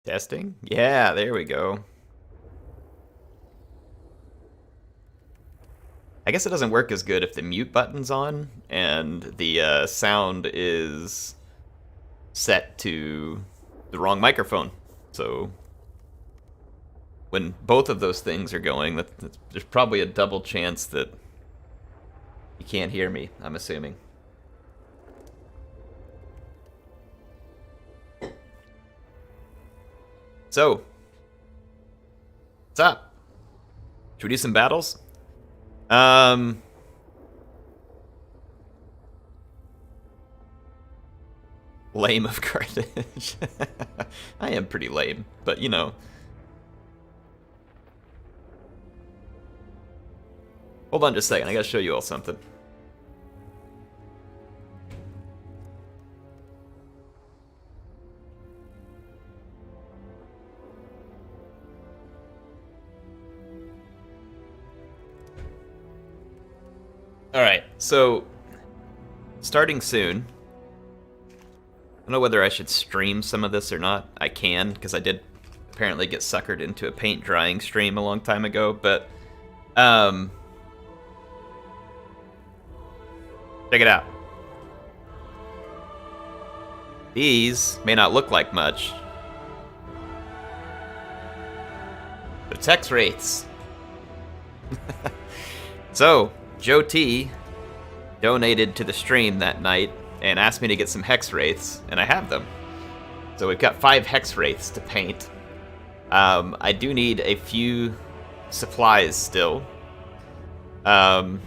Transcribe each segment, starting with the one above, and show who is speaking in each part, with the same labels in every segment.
Speaker 1: Testing? Yeah, there we go. I guess it doesn't work as good if the mute button's on and the sound is set to the wrong microphone. So when both of those things are going, there's probably a double chance that you can't hear me, I'm assuming. So, what's up? Should we do some battles? Lame of Carthage. I am pretty lame, but you know. Hold on just a second, I gotta show you all something. Alright, so starting soon. I don't know whether I should stream some of this or not. I can, because I did apparently get suckered into a paint drying stream a long time ago, but check it out. These may not look like much, but it's Hexwraiths. So, Joe T donated to the stream that night and asked me to get some Hexwraiths, and I have them. So we've got 5 Hexwraiths to paint. I do need a few supplies still. It's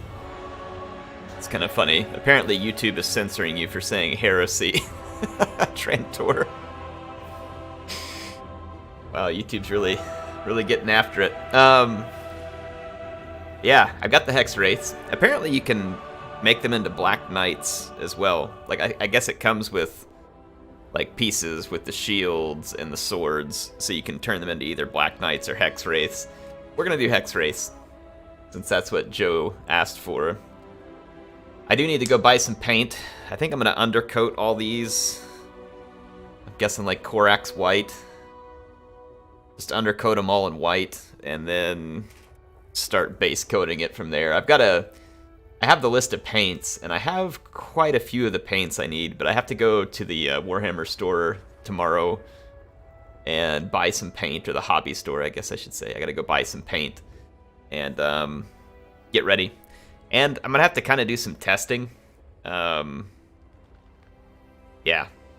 Speaker 1: kind of funny. Apparently YouTube is censoring you for saying heresy. Trantor. Wow, YouTube's really getting after it. Yeah, I've got the Hexwraiths. Apparently you can make them into Black Knights as well. Like, I guess it comes with, like, pieces with the shields and the swords, so you can turn them into either Black Knights or Hexwraiths. We're gonna do Hexwraiths, since that's what Joe asked for. I do need to go buy some paint. I think I'm gonna undercoat all these. I'm guessing, like, Corax white. Just undercoat them all in white, and then start base coating it from there. I have the list of paints, and I have quite a few of the paints I need, but I have to go to the Warhammer store tomorrow and buy some paint, or the hobby store, I guess I should say. I gotta go buy some paint and get ready. And I'm gonna have to kind of do some testing. Yeah,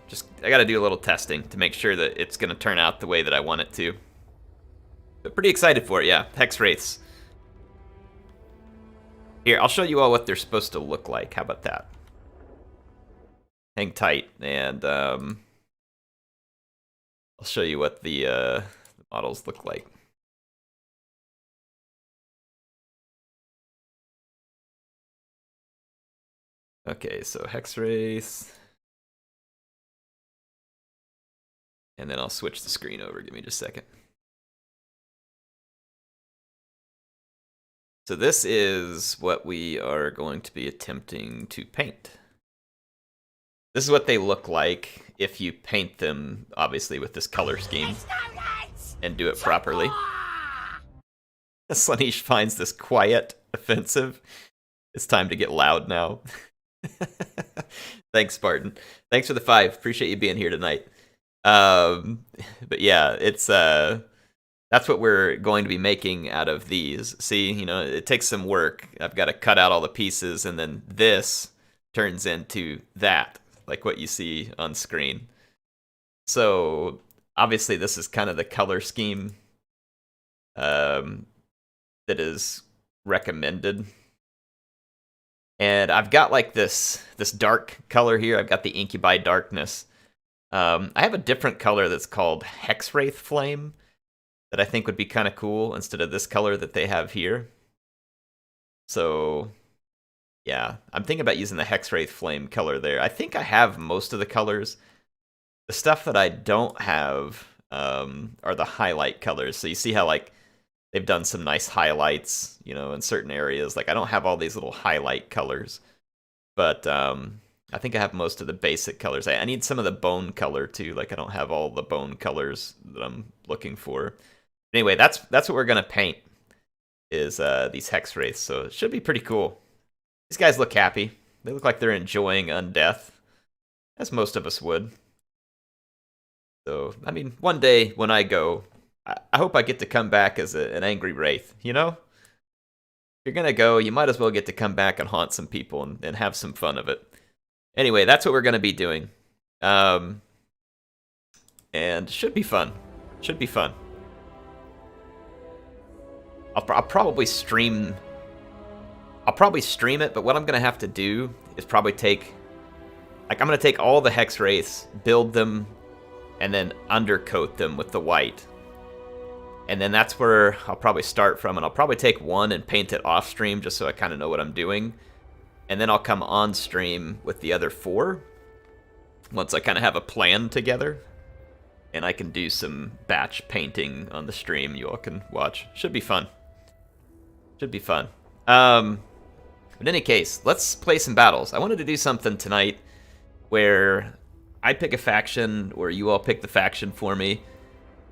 Speaker 1: just I gotta do a little testing to make sure that it's gonna turn out the way that I want it to. But pretty excited for it, yeah. Hexwraiths. Here, I'll show you all what they're supposed to look like. How about that? Hang tight, and I'll show you what the models look like. Okay, so Hexwraiths. And then I'll switch the screen over. Give me just a second. So this is what we are going to be attempting to paint. This is what they look like if you paint them, obviously, with this color scheme and do it properly. Slanish finds this quiet offensive. It's time to get loud now. Thanks, Spartan. Thanks for the 5. Appreciate you being here tonight. But yeah, it's that's what we're going to be making out of these. See, you know, it takes some work. I've got to cut out all the pieces, and then this turns into that, like what you see on screen. So obviously this is kind of the color scheme that is recommended. And I've got like this dark color here. I've got the Incubi Darkness. I have a different color that's called Hexwraith Flame that I think would be kind of cool instead of this color that they have here. So yeah, I'm thinking about using the Hexwraith Flame color there. I think I have most of the colors. The stuff that I don't have are the highlight colors. So you see how like they've done some nice highlights, you know, in certain areas. Like I don't have all these little highlight colors, but I'll I think I have most of the basic colors. I need some of the bone color too. Like I don't have all the bone colors that I'm looking for. Anyway, that's what we're gonna paint is these Hexwraiths. So it should be pretty cool. These guys look happy. They look like they're enjoying undeath, as most of us would. So I mean, one day when I go, I hope I get to come back as an angry wraith. You know, if you're gonna go, you might as well get to come back and haunt some people and have some fun of it. Anyway, that's what we're gonna be doing, and should be fun. Should be fun. I'll probably stream. I'll probably stream it, but what I'm gonna have to do is probably take, like, I'm gonna take all the Hexwraiths, build them, and then undercoat them with the white. And then that's where I'll probably start from, and I'll probably take one and paint it off stream just so I kind of know what I'm doing. And then I'll come on stream with the other 4 once I kind of have a plan together. And I can do some batch painting on the stream you all can watch. Should be fun. Should be fun. In any case, let's play some battles. I wanted to do something tonight where I pick a faction or you all pick the faction for me,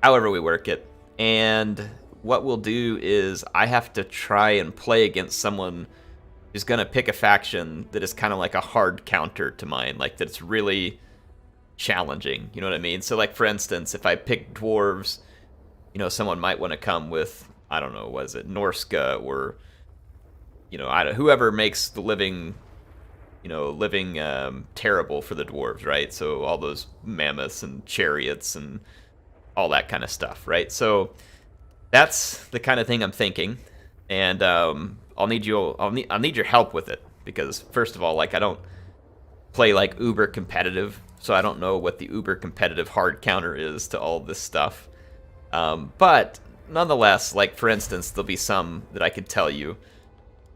Speaker 1: however we work it. And what we'll do is I have to try and play against someone who's going to pick a faction that is kind of like a hard counter to mine, like that's really challenging, you know what I mean? So like for instance, if I pick dwarves, you know, someone might want to come with, I don't know, what is it, Norska, or you know, whoever makes the living terrible for the dwarves, right? So all those mammoths and chariots and all that kind of stuff, right? So that's the kind of thing I'm thinking, and I'll need your help with it, because first of all, like, I don't play like uber competitive, so I don't know what the uber competitive hard counter is to all this stuff. But nonetheless, like for instance, there'll be some that I could tell you.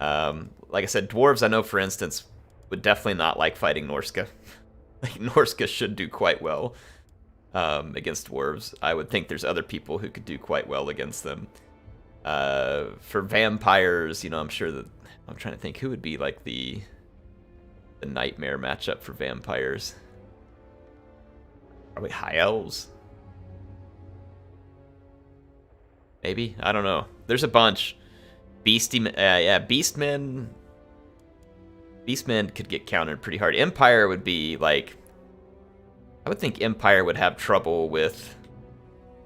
Speaker 1: Like I said, dwarves, I know for instance would definitely not like fighting Norska. Like Norska should do quite well against dwarves. I would think there's other people who could do quite well against them. For vampires, you know, I'm sure that I'm trying to think who would be like the nightmare matchup for vampires. Probably high elves. Maybe, I don't know. There's a bunch. Beastmen. Beastmen could get countered pretty hard. Empire would be like, I would think Empire would have trouble with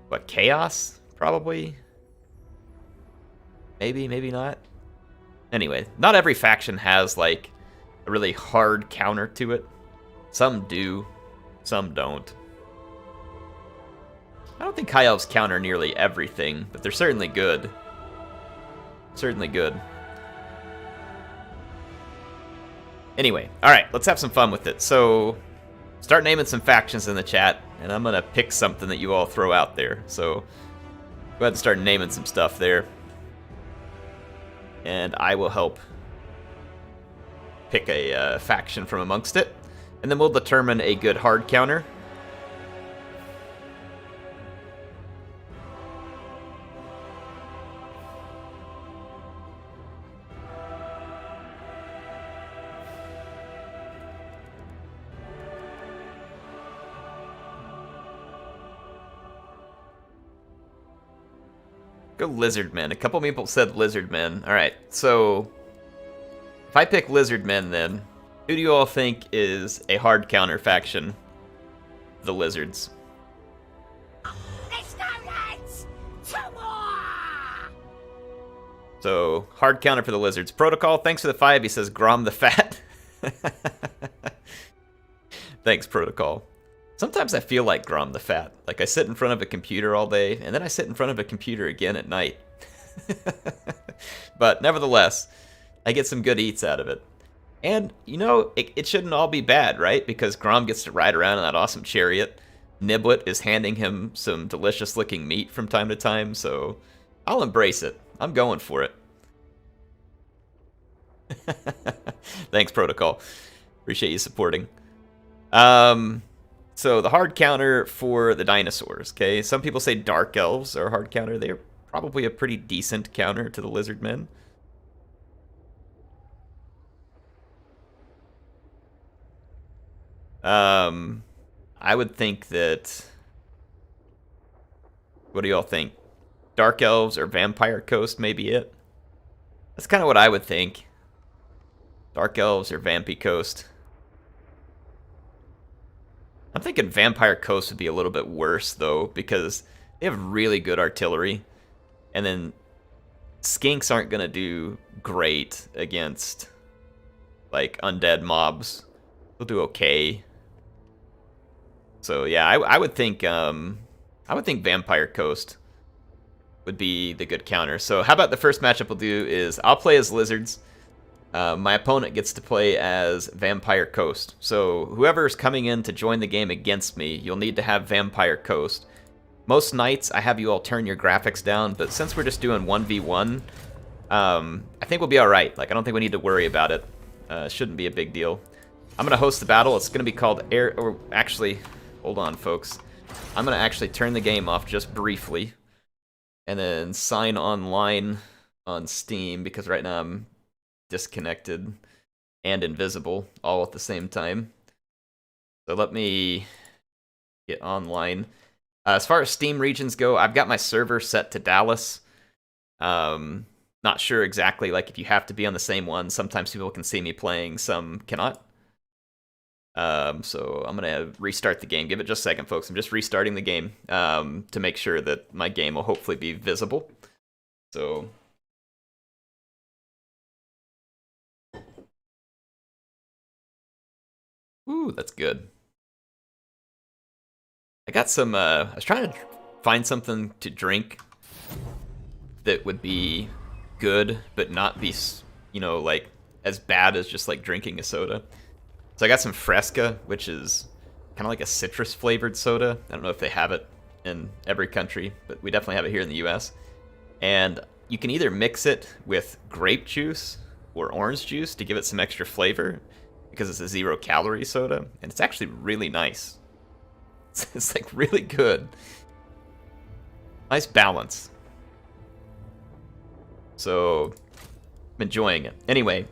Speaker 1: what, Chaos probably. Maybe not. Anyway, not every faction has like a really hard counter to it. Some do, some don't. I don't think High Elves counter nearly everything, but they're certainly good. Certainly good. Anyway, alright, let's have some fun with it. So, start naming some factions in the chat, and I'm going to pick something that you all throw out there. So, go ahead and start naming some stuff there. And I will help pick a faction from amongst it. And then we'll determine a good hard counter. Go Lizardmen. A couple people said Lizardmen. Alright, so if I pick Lizardmen then, who do you all think is a hard counter faction? The Lizards.
Speaker 2: Let's go, lads! Two more!
Speaker 1: So, hard counter for the Lizards. Protocol, thanks for the 5. He says Grom the Fat. Thanks, Protocol. Sometimes I feel like Grom the Fat. Like I sit in front of a computer all day, and then I sit in front of a computer again at night. But nevertheless, I get some good eats out of it. And, you know, it shouldn't all be bad, right? Because Grom gets to ride around in that awesome chariot. Niblet is handing him some delicious-looking meat from time to time, so I'll embrace it. I'm going for it. Thanks, Protocol. Appreciate you supporting. So the hard counter for the dinosaurs, okay? Some people say Dark Elves are a hard counter. They're probably a pretty decent counter to the Lizardmen. I would think that... What do y'all think? Dark Elves or Vampire Coast may be it? That's kind of what I would think. Dark Elves or Vampy Coast. I'm thinking Vampire Coast would be a little bit worse, though, because they have really good artillery. And then Skinks aren't going to do great against, like, undead mobs. They'll do okay. So, yeah, I would think Vampire Coast would be the good counter. So how about the first matchup we'll do is I'll play as Lizards. My opponent gets to play as Vampire Coast. So whoever's coming in to join the game against me, you'll need to have Vampire Coast. Most nights I have you all turn your graphics down, but since we're just doing 1v1, I think we'll be alright. Like, I don't think we need to worry about it. Shouldn't be a big deal. I'm going to host the battle. It's going to be called Heir... Or actually, hold on, folks. I'm going to actually turn the game off just briefly. And then sign online on Steam, because right now I'm disconnected and invisible all at the same time. So let me get online. As far as Steam regions go, I've got my server set to Dallas. Not sure exactly, like, if you have to be on the same one. Sometimes people can see me playing, some cannot. So I'm going to restart the game. Give it just a second, folks. I'm just restarting the game to make sure that my game will hopefully be visible. So... Ooh, that's good. I got some, I was trying to find something to drink that would be good, but not be, you know, like, as bad as just, like, drinking a soda. So I got some Fresca, which is kind of like a citrus-flavored soda. I don't know if they have it in every country, but we definitely have it here in the US. And you can either mix it with grape juice or orange juice to give it some extra flavor, because it's a 0-calorie soda, and it's actually really nice. It's like really good. Nice balance. So, I'm enjoying it. Anyway,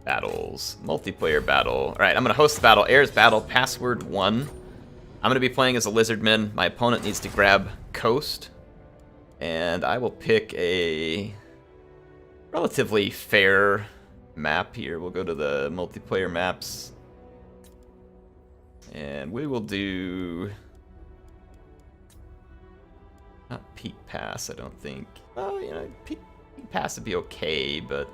Speaker 1: battles. Multiplayer battle. Alright, I'm going to host the battle. Heir's battle, password 1. I'm going to be playing as a Lizardman. My opponent needs to grab Coast. And I will pick a relatively fair map here. We'll go to the multiplayer maps. And we will do... Not Peak Pass, I don't think. Well, you know, Peak Pass would be okay, but...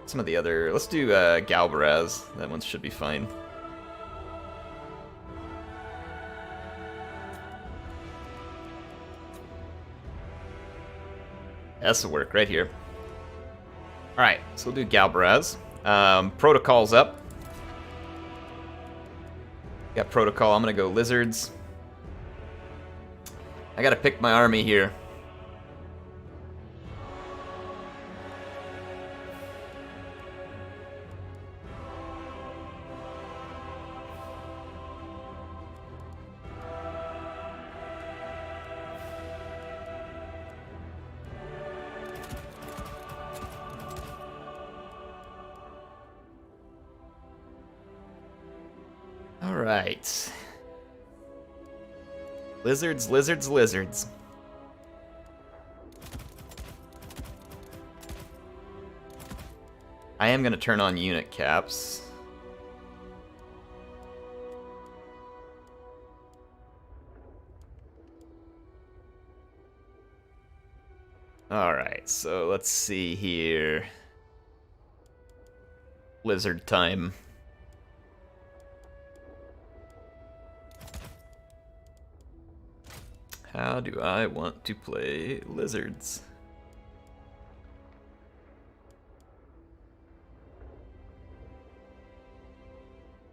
Speaker 1: Some of the other... Let's do Galbaraz. That one should be fine. This will work right here. Alright, so we'll do Galbaraz. Protocol's up. Got Protocol. I'm going to go Lizards. I got to pick my army here. Alright. Lizards, lizards, lizards. I am going to turn on unit caps. Alright, so let's see here. Lizard time. How do I want to play Lizards?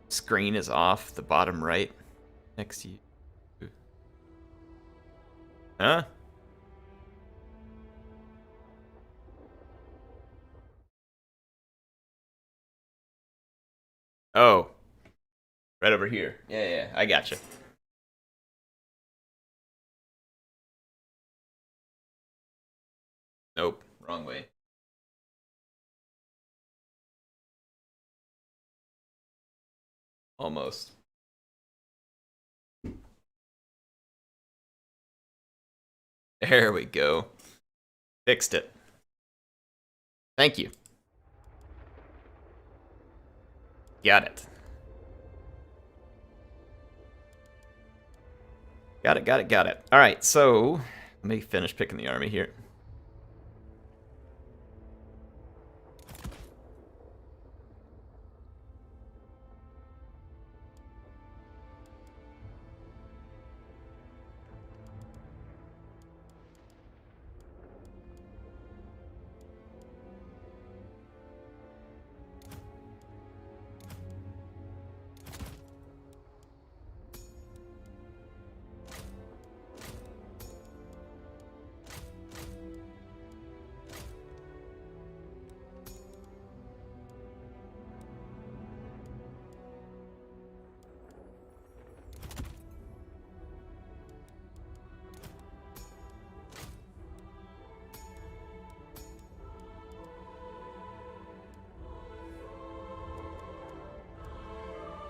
Speaker 1: Screen is off, the bottom right, next to you. Huh? Oh. Right over here. Yeah, I gotcha. Nope, wrong way. Almost. There we go. Fixed it. Thank you. Got it. Got it. All right, so let me finish picking the army here.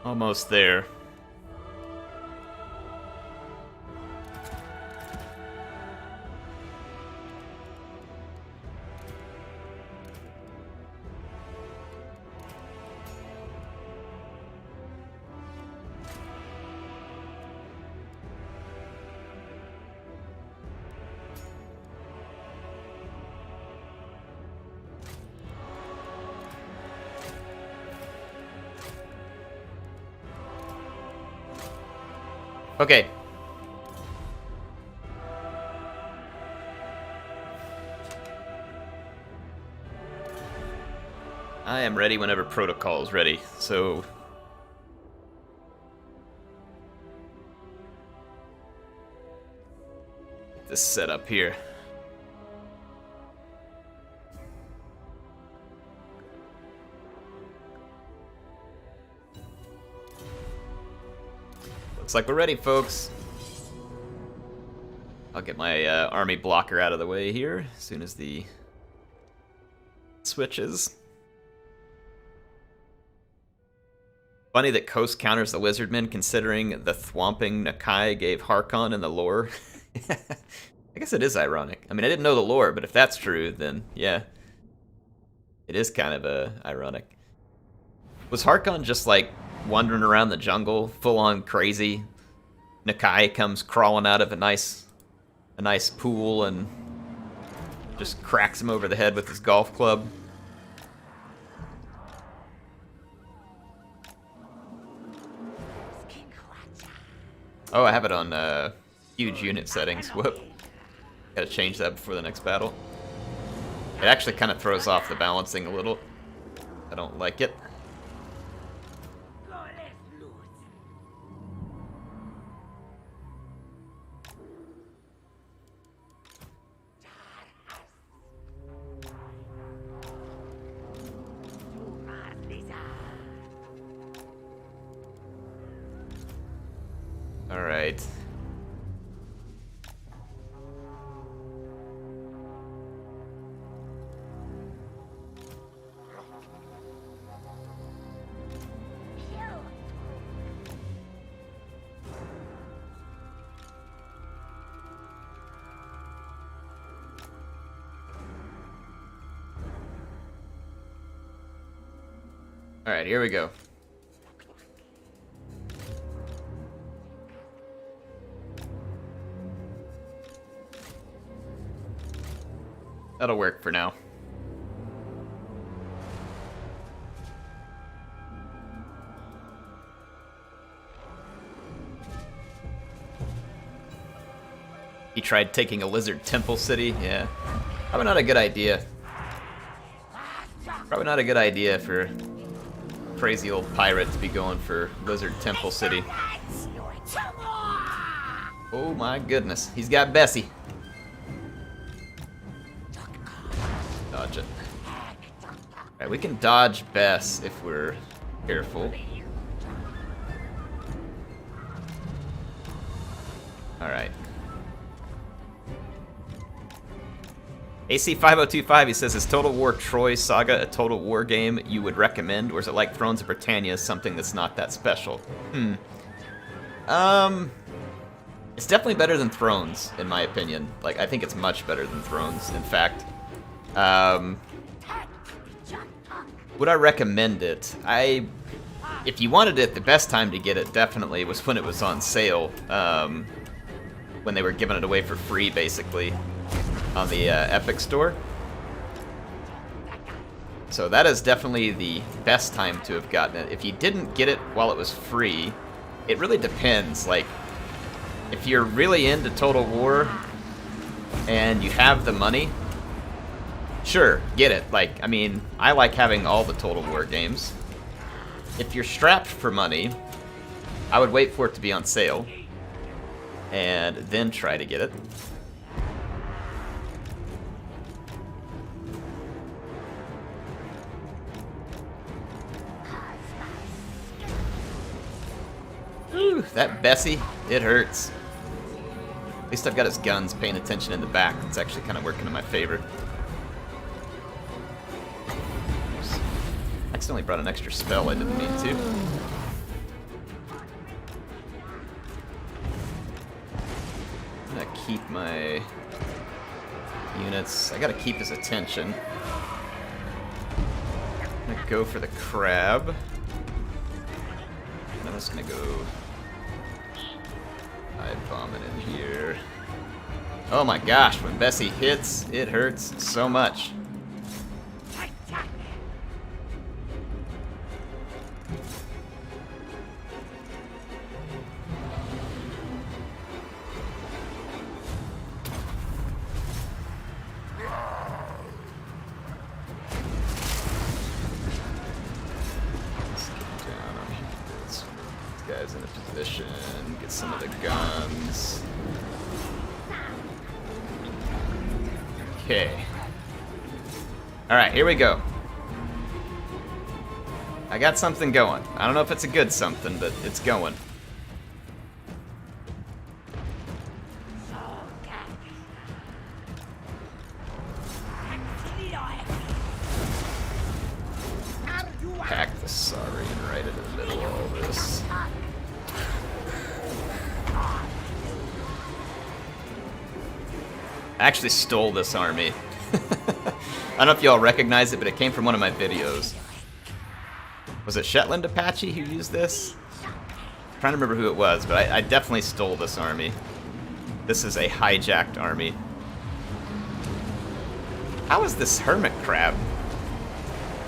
Speaker 1: Almost there. Okay. I am ready whenever protocol is ready, so... Get this set up here. Looks like we're ready, folks. I'll get my army blocker out of the way here as soon as the switches. Funny that Coast counters the Lizardmen, considering the thwomping Nakai gave Harkon in the lore. I guess it is ironic. I mean, I didn't know the lore, but if that's true, then yeah. It is kind of ironic. Was Harkon just like wandering around the jungle, full on crazy? Nakai comes crawling out of a nice pool and just cracks him over the head with his golf club. Oh, I have it on huge unit settings. Whoop. Gotta change that before the next battle. It actually kind of throws off the balancing a little. I don't like it. All right. All right, here we go. That'll work for now. He tried taking a lizard temple city. Yeah. Probably not a good idea. Probably not a good idea for crazy old pirate to be going for lizard temple city. Oh my goodness. He's got Bessie. Dodge it. Alright, we can dodge Bess if we're careful. Alright. AC 5025, he says, is Total War Troy Saga a Total War game you would recommend, or is it like Thrones of Britannia, something that's not that special? It's definitely better than Thrones, in my opinion. Like, I think it's much better than Thrones, in fact. Would I recommend it? If you wanted it, the best time to get it definitely was when it was on sale. When they were giving it away for free, basically, on the Epic Store. So that is definitely the best time to have gotten it. If you didn't get it while it was free, it really depends. Like, if you're really into Total War and you have the money, sure, get it. Like, I mean, I like having all the Total War games. If you're strapped for money, I would wait for it to be on sale and then try to get it. Ooh, that Bessie, it hurts. At least I've got his guns paying attention in the back. It's actually kind of working in my favor. Oops. I accidentally brought an extra spell I didn't need to. I'm gonna keep my units. I gotta keep his attention. I'm gonna go for the crab. I'm just gonna go bomb it in here. Oh my gosh, when Bessie hits, it hurts so much. Guys in a position, get some of the guns. Okay. Alright, here we go. I got something going. I don't know if it's a good something, but it's going. Pack the Saurian right in the middle of all this. I actually stole this army. I don't know if y'all recognize it, but it came from one of my videos. Was it Shetland Apache who used this? I'm trying to remember who it was, but I definitely stole this army. This is a hijacked army. How is this hermit crab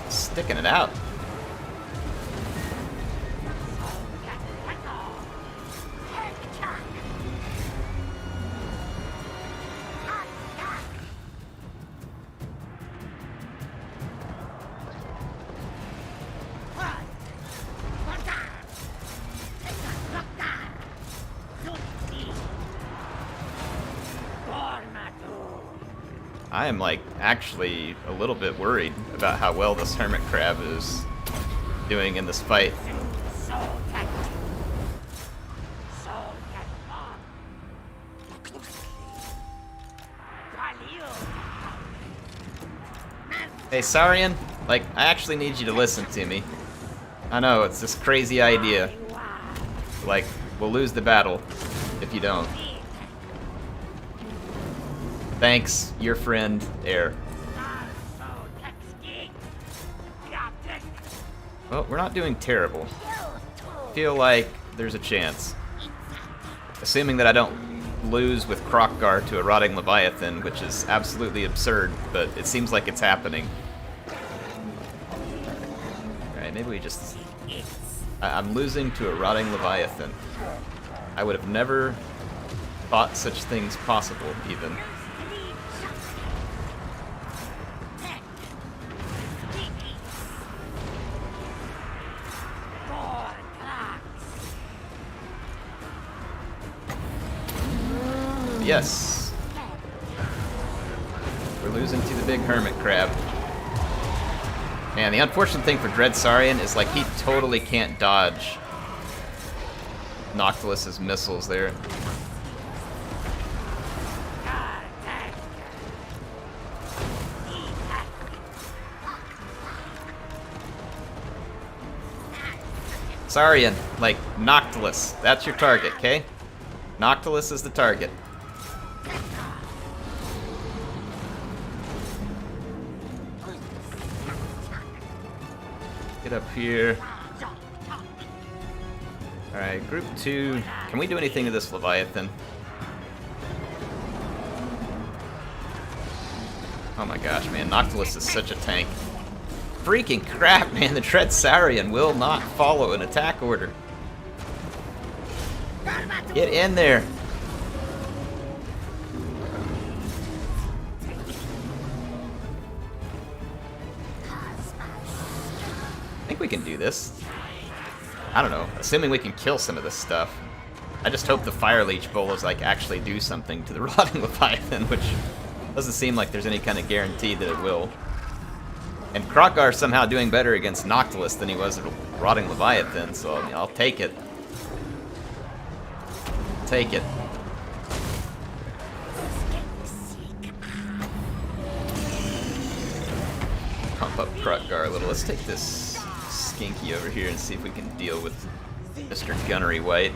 Speaker 1: sticking it out? I am, like, actually a little bit worried about how well this hermit crab is doing in this fight. Hey, Saurian, like, I actually need you to listen to me. I know, it's this crazy idea. Like, we'll lose the battle if you don't. Thanks, your friend, Heir. Well, we're not doing terrible. I feel like there's a chance. Assuming that I don't lose with Kroq-Gar to a Rotting Leviathan, which is absolutely absurd, but it seems like it's happening. Alright, maybe we just... I'm losing to a Rotting Leviathan. I would have never thought such things possible, even. Yes. We're losing to the big hermit crab. Man, the unfortunate thing for Dread Saurian is, like, he totally can't dodge Noctilus's missiles there. Saurian, like Noctilus. That's your target, okay? Noctilus is the target. Get up here. Alright, group 2. Can we do anything to this Leviathan? Oh my gosh, man. Noctilus is such a tank. Freaking crap, man. The Tread Saurian will not follow an attack order. Get in there. I think we can do this. I don't know. Assuming we can kill some of this stuff. I just hope the Fire Leech Bolas like actually do something to the Rotting Leviathan, which doesn't seem like there's any kind of guarantee that it will. And Krokar's somehow doing better against Noctilus than he was at Rotting Leviathan, so I mean, I'll take it. Take it. Pump up Krokgar a little. Let's take this Skinky over here and see if we can deal with Mr. Gunnery White.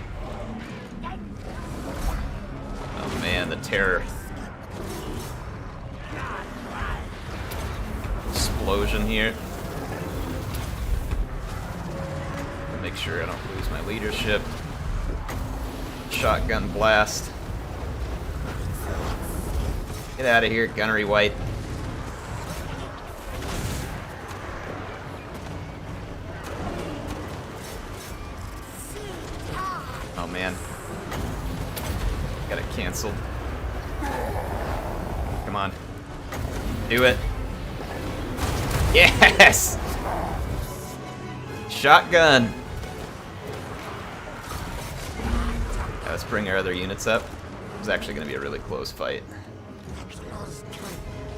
Speaker 1: Oh man, the terror. Explosion here. Make sure I don't lose my leadership. Shotgun blast. Get out of here, Gunnery White. Oh man. Got it canceled. Come on. Do it. Yes! Shotgun. Let's bring our other units up. It's actually going to be a really close fight.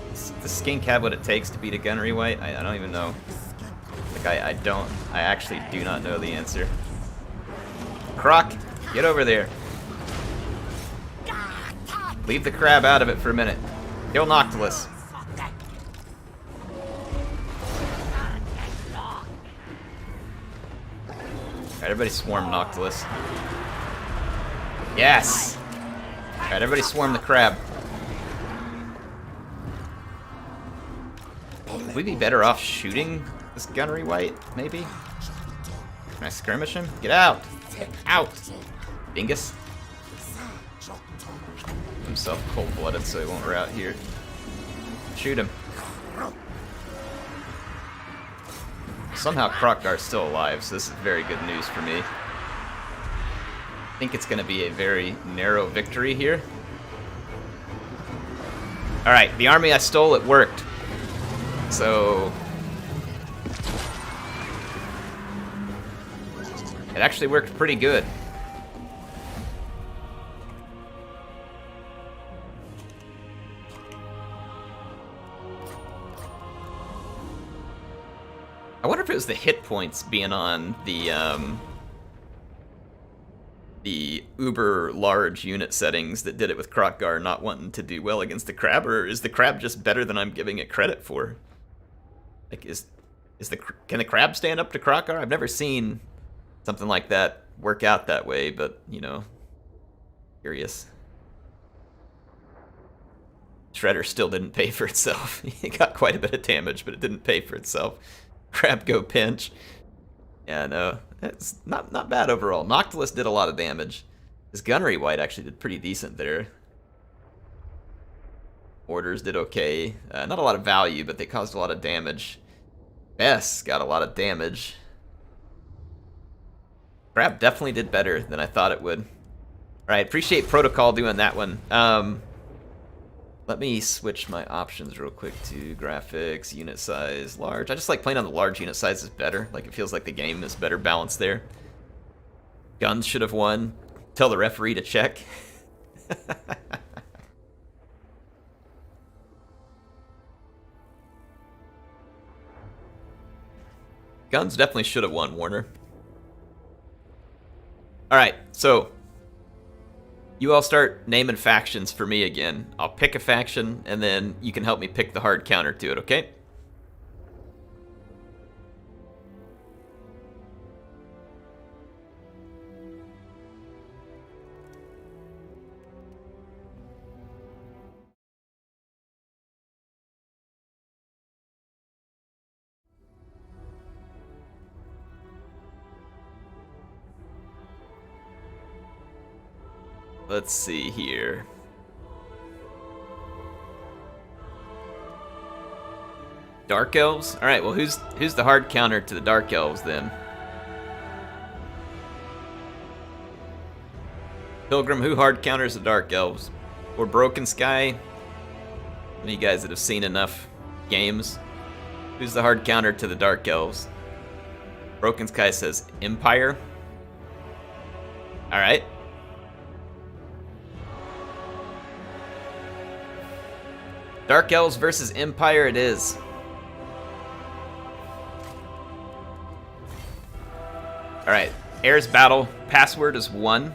Speaker 1: Does the Skink have what it takes to beat a Gunnery White? I don't even know. Like, I actually do not know the answer. Croc, get over there. Leave the crab out of it for a minute. Kill Noctilus. Alright, everybody swarm Noctilus. Yes! Alright, everybody swarm the crab. Would we be better off shooting this Gunnery White, maybe? Can I skirmish him? Get out! Get out! Dingus. Himself cold-blooded so he won't rout here. Shoot him. Somehow Krokgar's still alive, so this is very good news for me. I think it's going to be a very narrow victory here. Alright, the army I stole, it worked. So... it actually worked pretty good. I wonder if it was the hit points being on the uber large unit settings that did it with Krokgar not wanting to do well against the crab, or is the crab just better than I'm giving it credit for? Like, can the crab stand up to Krokgar? I've never seen something like that work out that way, but you know, curious. Shredder still didn't pay for itself. It got quite a bit of damage, but it didn't pay for itself. Crab go pinch. Yeah, no, it's not bad overall. Noctilus did a lot of damage. This Gunnery White actually did pretty decent there. Orders did okay. Not a lot of value, but they caused a lot of damage. Bess got a lot of damage. Crab definitely did better than I thought it would. Alright, appreciate Protocol doing that one. Let me switch my options real quick to graphics, unit size, large. I just like playing on the large unit size is better. Like, it feels like the game is better balanced there. Guns should have won. Tell the referee to check. Guns definitely should have won, Warner. Alright, so you all start naming factions for me again. I'll pick a faction, and then you can help me pick the hard counter to it, okay? let's see here. Dark Elves? Alright, well who's the hard counter to the Dark Elves then? Pilgrim, who hard counters the Dark Elves? Or Broken Sky? Any of you guys that have seen enough games? Who's the hard counter to the Dark Elves? Broken Sky says Empire. Alright. Dark Elves versus Empire it is. Alright, Heir's battle password is 1.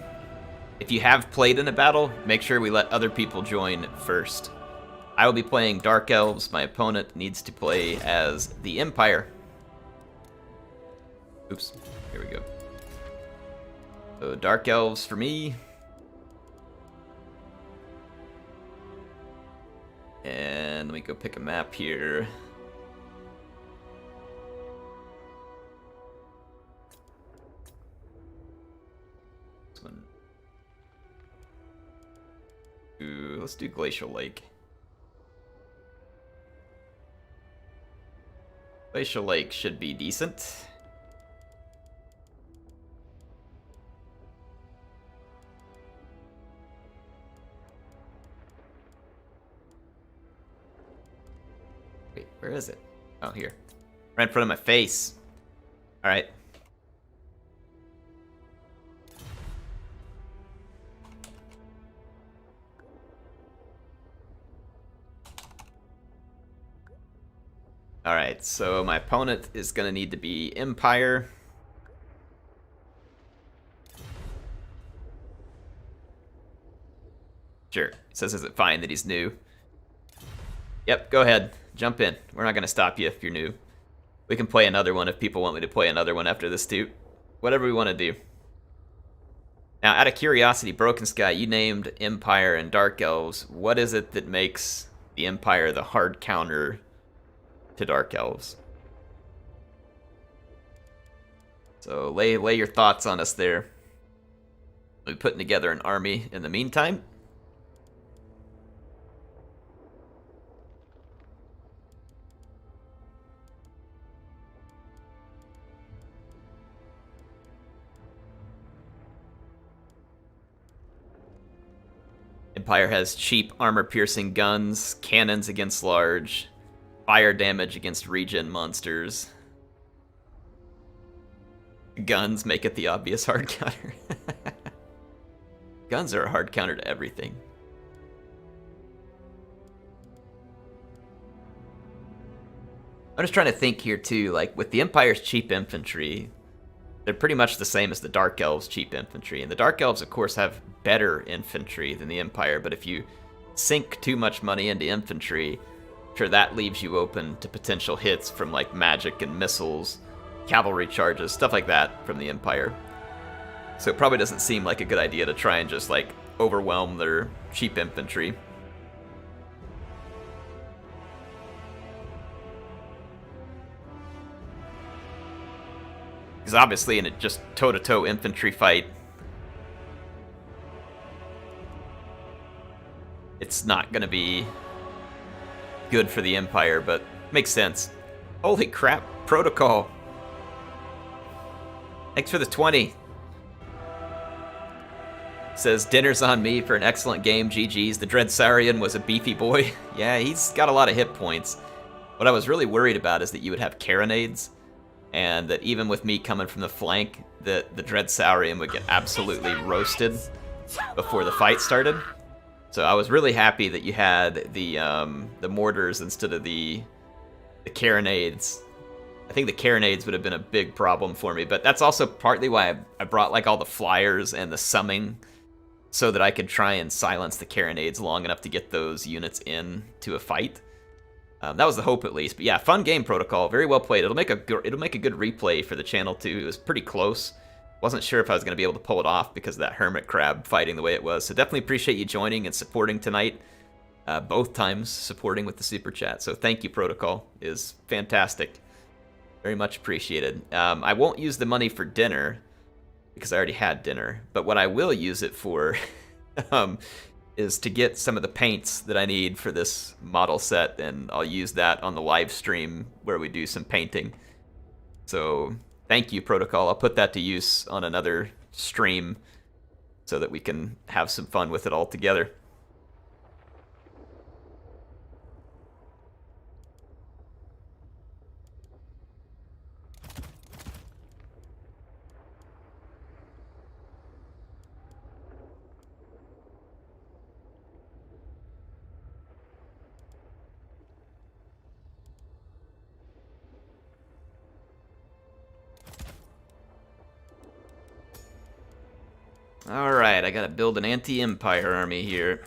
Speaker 1: If you have played in a battle, make sure we let other people join first. I will be playing Dark Elves. My opponent needs to play as the Empire. Oops, here we go. So Dark Elves for me. And let me go pick a map here. This one. Ooh, let's do Glacial Lake. Glacial Lake should be decent. Wait, where is it? Oh, here. Right in front of my face. Alright. Alright, so my opponent is going to need to be Empire. Sure. Says, is it fine that he's new? Yep, go ahead. Jump in. We're not going to stop you if you're new. We can play another one if people want me to play another one after this too. Whatever we want to do. Now, out of curiosity, Broken Sky, you named Empire and Dark Elves. What is it that makes the Empire the hard counter to Dark Elves? So lay your thoughts on us there. We'll be putting together an army in the meantime. Empire has cheap armor-piercing guns, cannons against large, fire damage against regen monsters. Guns make it the obvious hard counter. Guns are a hard counter to everything. I'm just trying to think here too, like with the Empire's cheap infantry, they're pretty much the same as the Dark Elves' cheap infantry. And the Dark Elves, of course, have better infantry than the Empire, but if you sink too much money into infantry, sure, that leaves you open to potential hits from like magic and missiles, cavalry charges, stuff like that from the Empire. So it probably doesn't seem like a good idea to try and just like overwhelm their cheap infantry. Because obviously in a just toe-to-toe infantry fight, it's not going to be good for the Empire, but makes sense. Holy crap, Protocol. Thanks for the 20. Says, dinner's on me for an excellent game, GG's. The Dread Saurian was a beefy boy. Yeah, he's got a lot of hit points. What I was really worried about is that you would have carronades, and that even with me coming from the flank, the Dread Saurian would get absolutely roasted before the fight started. So I was really happy that you had the mortars instead of the carronades. I think the carronades would have been a big problem for me, but that's also partly why I brought like all the flyers and the summing, so that I could try and silence the carronades long enough to get those units in to a fight. That was the hope, at least. But yeah, fun game, Protocol. Very well played. It'll make a good replay for the channel too. It was pretty close. Wasn't sure if I was going to be able to pull it off because of that hermit crab fighting the way it was. So definitely appreciate you joining and supporting tonight. Both times supporting with the super chat. So thank you, Protocol. It is fantastic. Very much appreciated. I won't use the money for dinner because I already had dinner. But what I will use it for um, is to get some of the paints that I need for this model set, and I'll use that on the live stream where we do some painting. So thank you, Protocol. I'll put that to use on another stream so that we can have some fun with it all together. Alright, I gotta build an anti-Empire army here.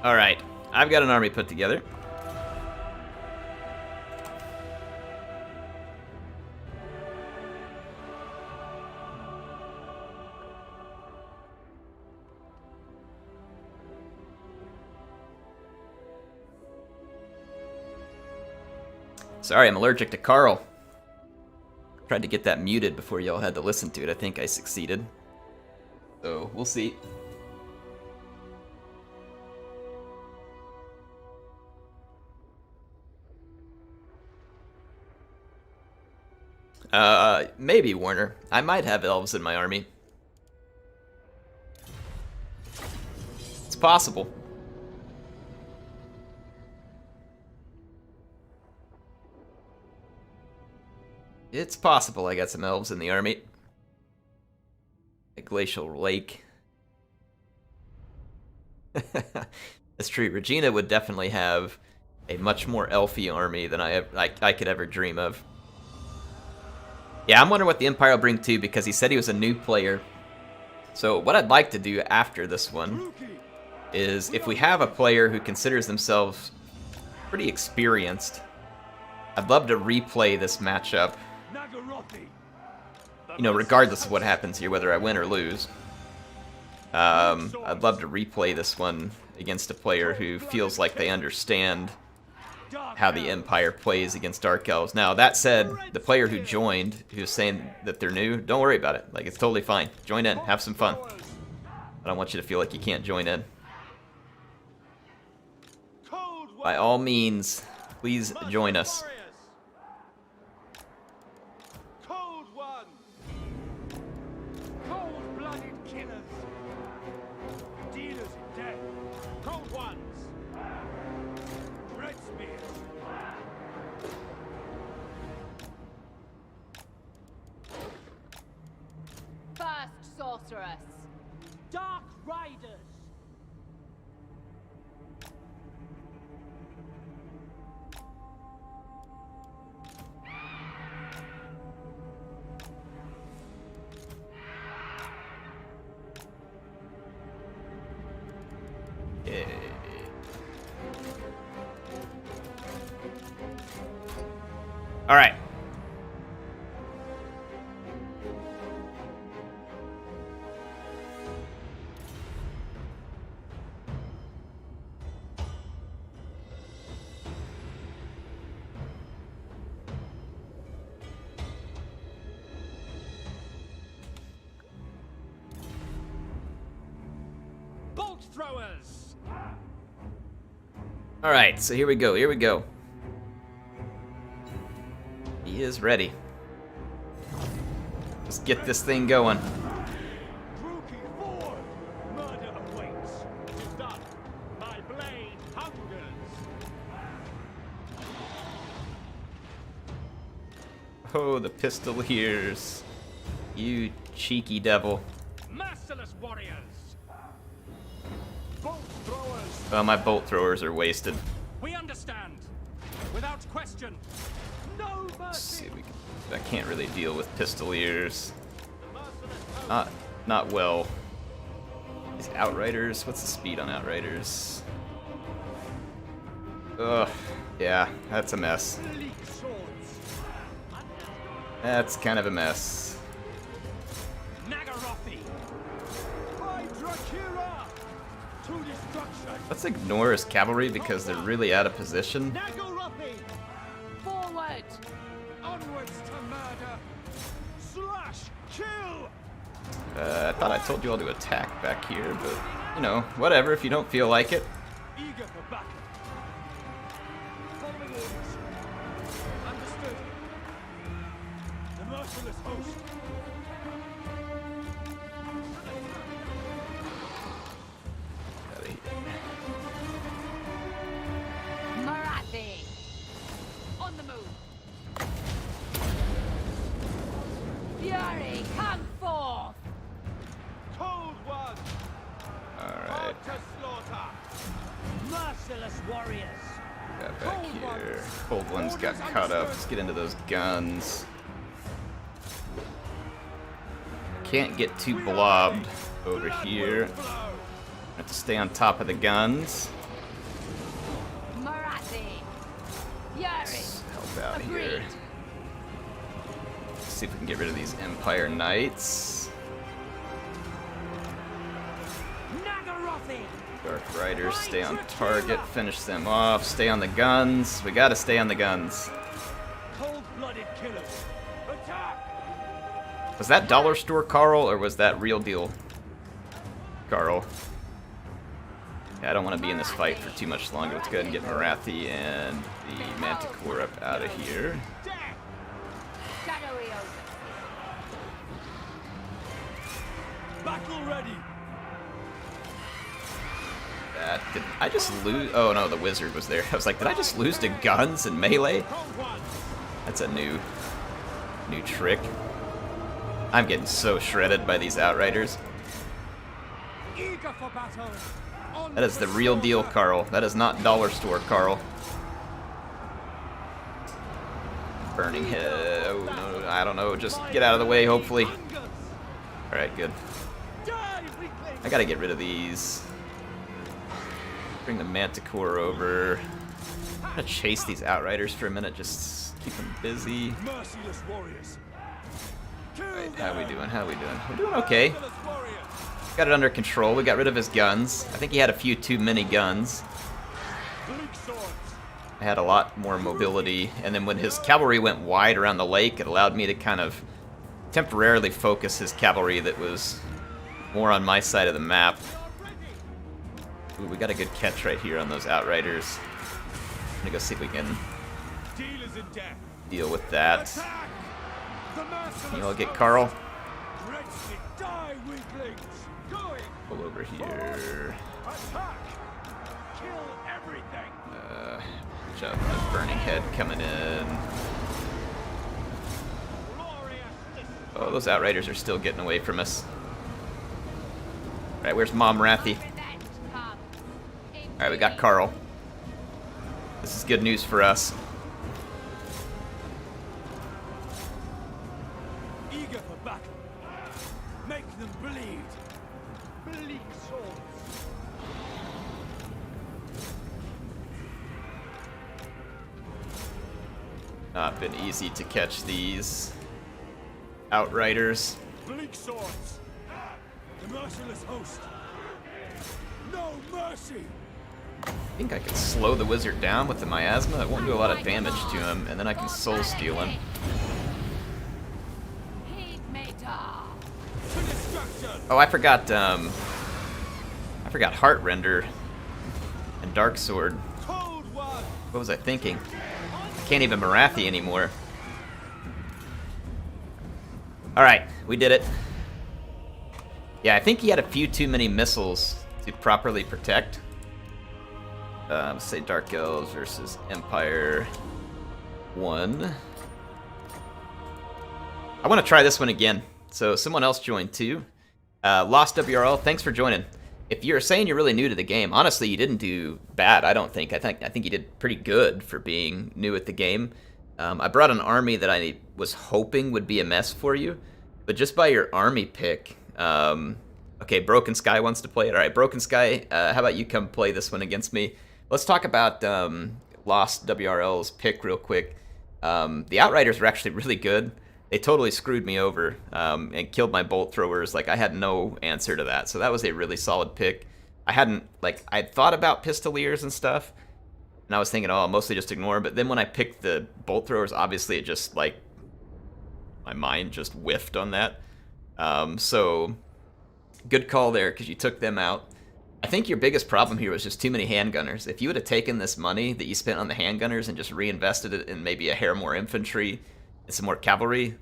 Speaker 1: Alright, I've got an army put together. Sorry, I'm allergic to Carl. Tried to get that muted before y'all had to listen to it. I think I succeeded. So, we'll see. Maybe, Warner. I might have elves in my army. It's possible. It's possible I got some elves in the army. A glacial lake. That's true. Regina would definitely have a much more elfy army than I could ever dream of. Yeah, I'm wondering what the Empire will bring too, because he said he was a new player. So what I'd like to do after this one is, if we have a player who considers themselves pretty experienced, I'd love to replay this matchup. You know, regardless of what happens here, whether I win or lose. I'd love to replay this one against a player who feels like they understand how the Empire plays against Dark Elves. Now, that said, the player who joined, who's saying that they're new, don't worry about it. Like, it's totally fine. Join in. Have some fun. I don't want you to feel like you can't join in. By all means, please join us.
Speaker 2: Sorceress. Dark Riders.
Speaker 1: Yeah. All right.
Speaker 3: throwers.
Speaker 1: Alright, so here we go, here we go. He is ready. Let's get this thing going.
Speaker 3: Rookie forward. Murder awaits. It is done. My blade hungers.
Speaker 1: Oh, the pistoliers. You cheeky devil.
Speaker 3: Merciless warriors. Bolt throwers.
Speaker 1: Oh, my bolt throwers are wasted.
Speaker 3: We understand. Without question. No
Speaker 1: Let's
Speaker 3: mercy.
Speaker 1: see if we can, I can't really deal with pistoliers.
Speaker 3: The merciless host.
Speaker 1: Not well. These outriders, what's the speed on outriders? Ugh, yeah, that's a mess.
Speaker 3: Bleak swords.
Speaker 1: That's kind of a mess.
Speaker 3: Nagarothi. Hydrakira. To destruction.
Speaker 1: Let's ignore his cavalry because they're really out of position.
Speaker 3: Nagarothi.
Speaker 2: Forward!
Speaker 3: Onwards to murder. Slash. Kill.
Speaker 1: I thought I told you all to attack back here, but, you know, whatever if you don't feel like it.
Speaker 3: Eager for battle. Following orders. Understood. The merciless host.
Speaker 1: Outta here.
Speaker 2: Marathi! On the move! Fury, come forth!
Speaker 3: Cold one.
Speaker 1: Alright,
Speaker 3: Out to slaughter. Merciless warriors.
Speaker 1: got back here. Cold ones got caught up. Let's get into those guns. Can't get too blobbed over here. Have to stay on top of the guns.
Speaker 2: Marathi! Fury!
Speaker 1: Let's help out
Speaker 2: Agreed.
Speaker 1: here. See if we can get rid of these Empire Knights.
Speaker 3: Nagarothi.
Speaker 1: Dark Riders, stay on target, finish them off, stay on the guns. We gotta stay on the guns.
Speaker 3: Cold-blooded killers. Attack.
Speaker 1: Was that dollar store Carl or was that real deal Carl? Yeah, I don't want to be in this fight for too much longer. Let's go ahead and get Marathi and the Manticore up out of here.
Speaker 3: Death.
Speaker 2: Shadowy oath.
Speaker 3: Battle ready.
Speaker 1: Did I just lose? Oh no, the wizard was there. I was like, did I just lose to guns and melee?
Speaker 3: Cold one.
Speaker 1: That's a new trick. I'm getting so shredded by these outriders.
Speaker 3: Eager for battle. On
Speaker 1: That is
Speaker 3: to
Speaker 1: the real deal,
Speaker 3: slaughter.
Speaker 1: Carl. That is not dollar store, Carl. Burning head. Oh no, I don't know. Just get out of the way, hopefully.
Speaker 3: Hungers.
Speaker 1: All right, good.
Speaker 3: Die, weakling.
Speaker 1: I gotta get rid of these. Bring the Manticore over. I'm gonna chase these outriders for a minute. Just keep them busy.
Speaker 3: Merciless warriors. Kill
Speaker 1: Right, how we
Speaker 3: them.
Speaker 1: doing? How we doing? We're doing okay.
Speaker 3: Merciless warriors.
Speaker 1: Got it under control. We got rid of his guns. I think he had a few too many guns.
Speaker 3: Bleak swords.
Speaker 1: I had a lot more mobility, and then when his cavalry went wide around the lake, it allowed me to kind of temporarily focus his cavalry that was more on my side of the map. Ooh, we got a good catch right here on those outriders. I'm gonna go see if we can
Speaker 3: Dealers in death.
Speaker 1: deal with that.
Speaker 3: Attack. The merciless
Speaker 1: You all get
Speaker 3: host.
Speaker 1: Carl.
Speaker 3: Wretched die, weaklings. Going.
Speaker 1: Pull over here.
Speaker 3: Attack. Kill everything.
Speaker 1: Watch out, the burning head coming in.
Speaker 3: Glorious.
Speaker 1: Oh, those outriders are still getting away from us. Alright, where's Mom Rathy?
Speaker 2: Revenge comes.
Speaker 1: Alright, we got Carl. This is good news for us.
Speaker 3: Eager for battle. Make them bleed. Bleak swords.
Speaker 1: Not been easy to catch these outriders.
Speaker 3: Bleak swords. The merciless host. No mercy.
Speaker 1: I think I can slow the wizard down with the miasma. It won't do a lot of damage to him, and then I can soul steal him.
Speaker 2: Heed me, dog.
Speaker 3: To destruction.
Speaker 1: Oh, I forgot I forgot Heart Render and Dark Sword.
Speaker 3: Cold one.
Speaker 1: What was I thinking? I can't even Marathi anymore. Alright, we did it. Yeah, I think he had a few too many missiles to properly protect. Let's say Dark Elves versus Empire 1. I want to try this one again. So someone else joined too. Lost WRL, thanks for joining. If you're saying you're really new to the game, honestly, you didn't do bad, I don't think. I think you did pretty good for being new at the game. I brought an army that I was hoping would be a mess for you, but just by your army pick, okay, Broken Sky wants to play it. All right, Broken Sky, how about you come play this one against me? Let's talk about Lost WRL's pick real quick. The Outriders were actually really good. They totally screwed me over and killed my bolt throwers. Like, I had no answer to that. So that was a really solid pick. I'd thought about Pistoliers and stuff, and I was thinking, oh, I'll mostly just ignore them. But then when I picked the bolt throwers, obviously it just, like, my mind just whiffed on that. So, good call there, because you took them out. I think your biggest problem here was just too many handgunners. If you would have taken this money that you spent on the handgunners and just reinvested it in maybe a hair more infantry and some more cavalry,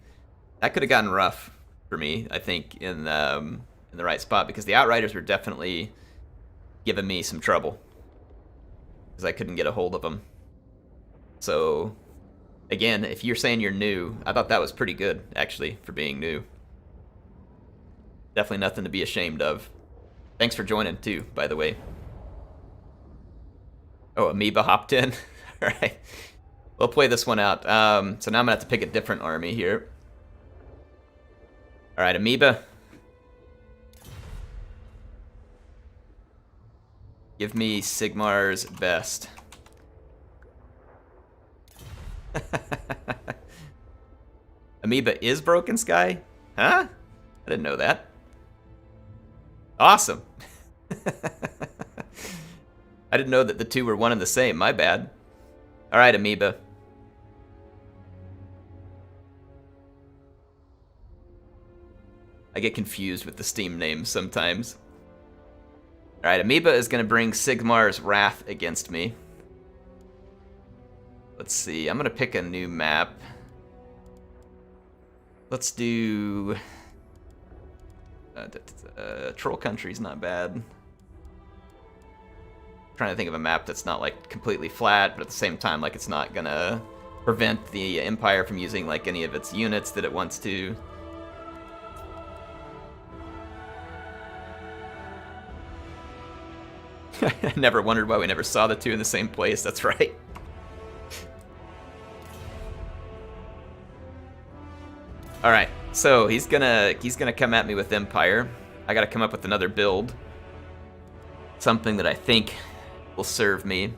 Speaker 1: that could have gotten rough for me, I think, in the right spot, because the Outriders were definitely giving me some trouble because I couldn't get a hold of them. So, again, if you're saying you're new, I thought that was pretty good, actually, for being new. Definitely nothing to be ashamed of. Thanks for joining, too, by the way. Oh, Amoeba hopped in. All right. We'll play this one out. So now I'm going to have to pick a different army here. All right, Amoeba. Give me Sigmar's best. Amoeba is Broken Sky? Huh? I didn't know that. Awesome. I didn't know that the two were one and the same. My bad. All right, Amoeba. I get confused with the Steam names sometimes. All right, Amoeba is going to bring Sigmar's Wrath against me. Let's see. I'm going to pick a new map. Let's do... Troll Country's not bad. Trying to think of a map that's not like completely flat, but at the same time, like, it's not gonna prevent the Empire from using like any of its units that it wants to. I never wondered why we never saw the two in the same place. That's right. All right, so he's gonna come at me with Empire. I gotta come up with another build, something that I think will serve me.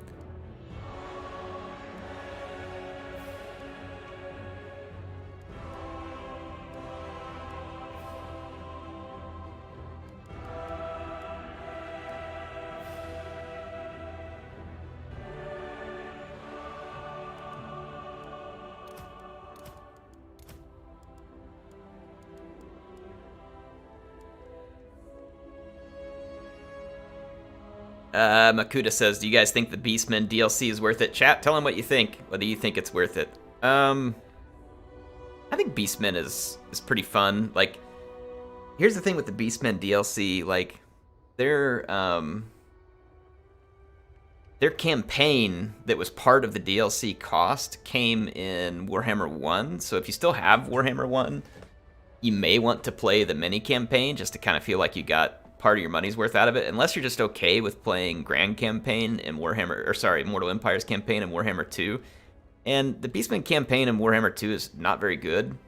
Speaker 1: Makuta says, do you guys think the Beastmen DLC is worth it? Chat, tell him what you think, whether you think it's worth it. I think Beastmen is pretty fun. Like, here's the thing with the Beastmen DLC, like, their campaign that was part of the DLC cost came in Warhammer 1, so if you still have Warhammer 1, you may want to play the mini campaign just to kind of feel like you got part of your money's worth out of it, unless you're just okay with playing Grand Campaign in Mortal Empire's campaign in Warhammer 2. And the Beastmen campaign in Warhammer 2 is not very good.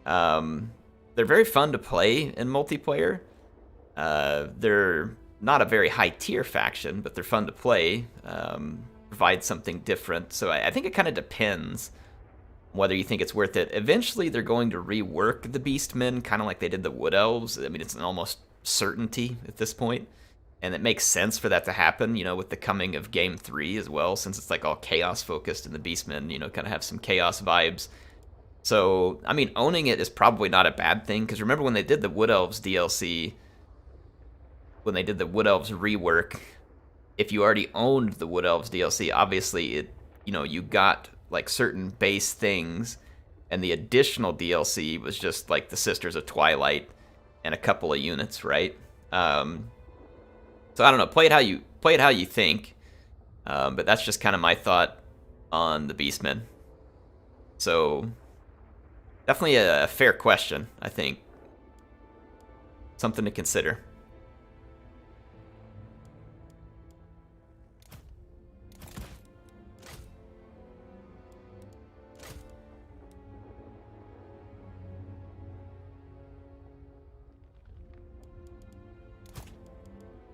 Speaker 1: They're very fun to play in multiplayer. They're not a very high tier faction, but they're fun to play. Provide something different. So I think it kind of depends whether you think it's worth it. Eventually, they're going to rework the Beastmen, kind of like they did the Wood Elves. I mean, it's an almost certainty at this point, and it makes sense for that to happen, you know, with the coming of Game 3 as well, since it's like all chaos focused and the Beastmen, you know, kind of have some chaos vibes. So, I mean, owning it is probably not a bad thing, because remember when they did the Wood Elves DLC, when they did the Wood Elves rework, if you already owned the Wood Elves DLC, obviously you got like certain base things, and the additional DLC was just like the Sisters of Twilight and a couple of units, right? So I don't know. Play it how you think, but that's just kind of my thought on the Beastmen. So definitely a fair question, I think. Something to consider.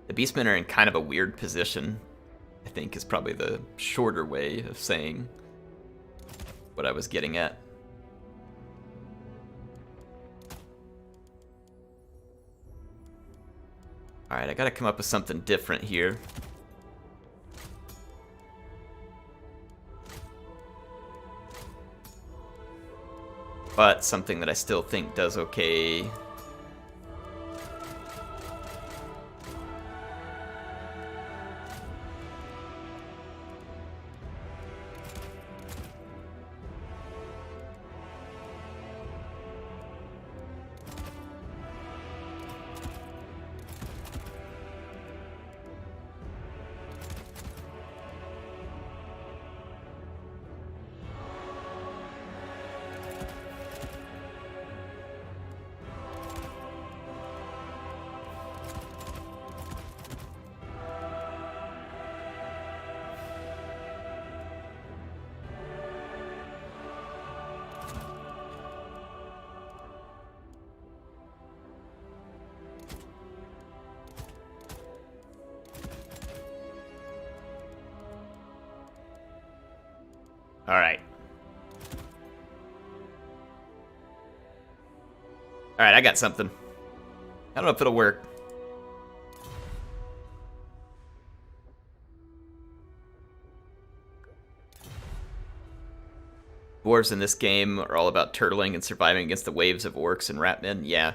Speaker 1: The Beastmen are in kind of a weird position, I think, is probably the shorter way of saying what I was getting at. Alright, I gotta come up with something different here. But something that I still think does okay. Alright. Alright, I got something. I don't know if it'll work. Dwarves in this game are all about turtling and surviving against the waves of orcs and ratmen. Yeah.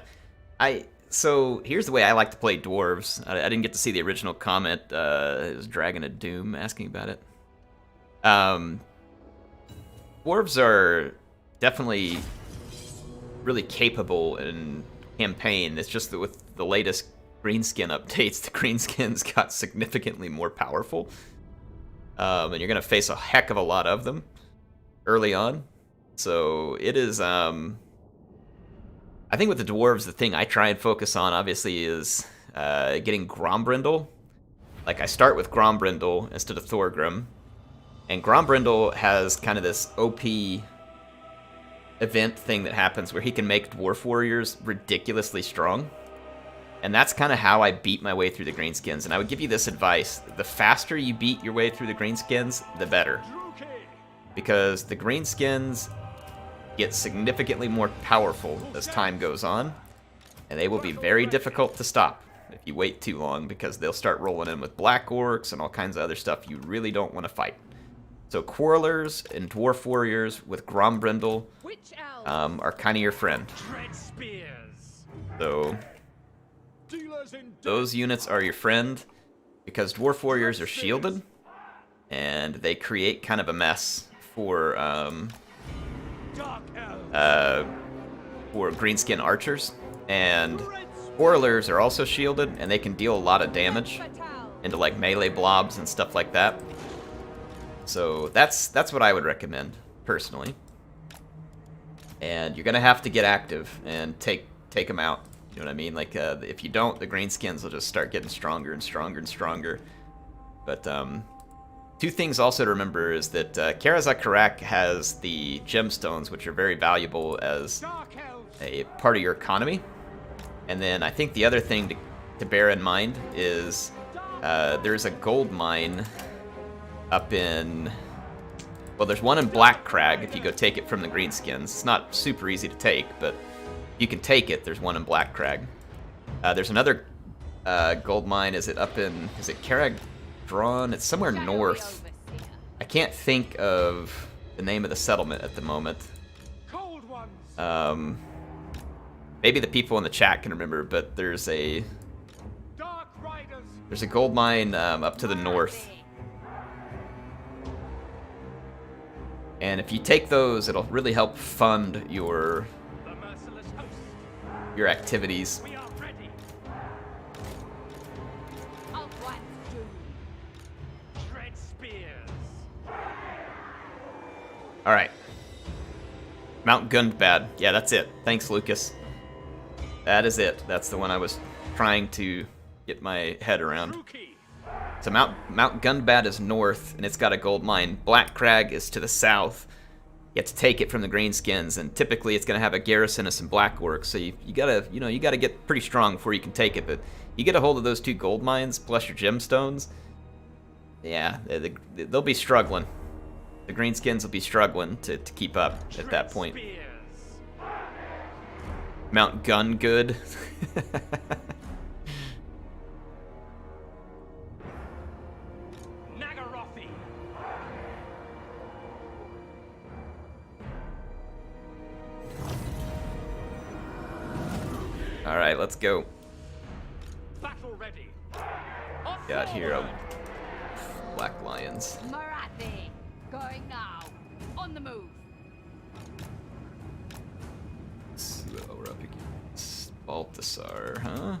Speaker 1: So, here's the way I like to play dwarves. I didn't get to see the original comment. It was Dragon of Doom asking about it. Dwarves are definitely really capable in campaign. It's just that with the latest greenskin updates, the greenskins got significantly more powerful. And you're going to face a heck of a lot of them early on. So it is, I think with the dwarves, the thing I try and focus on, obviously, is getting Grombrindle. Like, I start with Grombrindle instead of Thorgrim. And Grombrindle has kind of this OP event thing that happens where he can make Dwarf Warriors ridiculously strong. And that's kind of how I beat my way through the Greenskins. And I would give you this advice. The faster you beat your way through the Greenskins, the better. Because the Greenskins get significantly more powerful as time goes on. And they will be very difficult to stop if you wait too long, because they'll start rolling in with Black Orcs and all kinds of other stuff you really don't want to fight. So Quarrelers and Dwarf Warriors with Grombrindle are kind of your friend. So those units are your friend because Dwarf Warriors are shielded, and they create kind of a mess for greenskin archers. And Quarrelers are also shielded, and they can deal a lot of damage into like melee blobs and stuff like that. So that's what I would recommend personally. And you're gonna have to get active and take them out. You know what I mean? Like if you don't, the greenskins will just start getting stronger and stronger and stronger. But two things also to remember is that Karazak Karak has the gemstones, which are very valuable as a part of your economy. And then I think the other thing to bear in mind is there's a gold mine up in... Well, there's one in Black Crag if you go take it from the Greenskins. It's not super easy to take, but you can take it. There's one in Black Crag. There's another gold mine. Is it up in... Is it Carag Drawn? It's somewhere north. I can't think of the name of the settlement at the moment. Maybe the people in the chat can remember, but there's a There's a gold mine up to the north. And if you take those, it'll really help fund your activities.
Speaker 3: We are ready.
Speaker 2: Of one's doom.
Speaker 3: Tread spears.
Speaker 1: Alright. Mount Gunbad. Yeah, that's it. Thanks, Lucas. That is it. That's the one I was trying to get my head around.
Speaker 3: Rookie.
Speaker 1: So Mount Gunbad is north, and it's got a gold mine. Black Crag is to the south. You have to take it from the Greenskins, and typically it's going to have a garrison of some black orcs. So you gotta get pretty strong before you can take it. But you get a hold of those 2 gold mines plus your gemstones. Yeah, they'll be struggling. The Greenskins will be struggling to keep up at that point.
Speaker 3: Spears.
Speaker 1: Mount Gun Good.
Speaker 3: Nagarothi.
Speaker 1: All right, let's go.
Speaker 3: Battle ready.
Speaker 1: Got here Black Lions.
Speaker 2: Marathi. Going now. On the move.
Speaker 1: Let's see what we're up against. Balthasar, huh?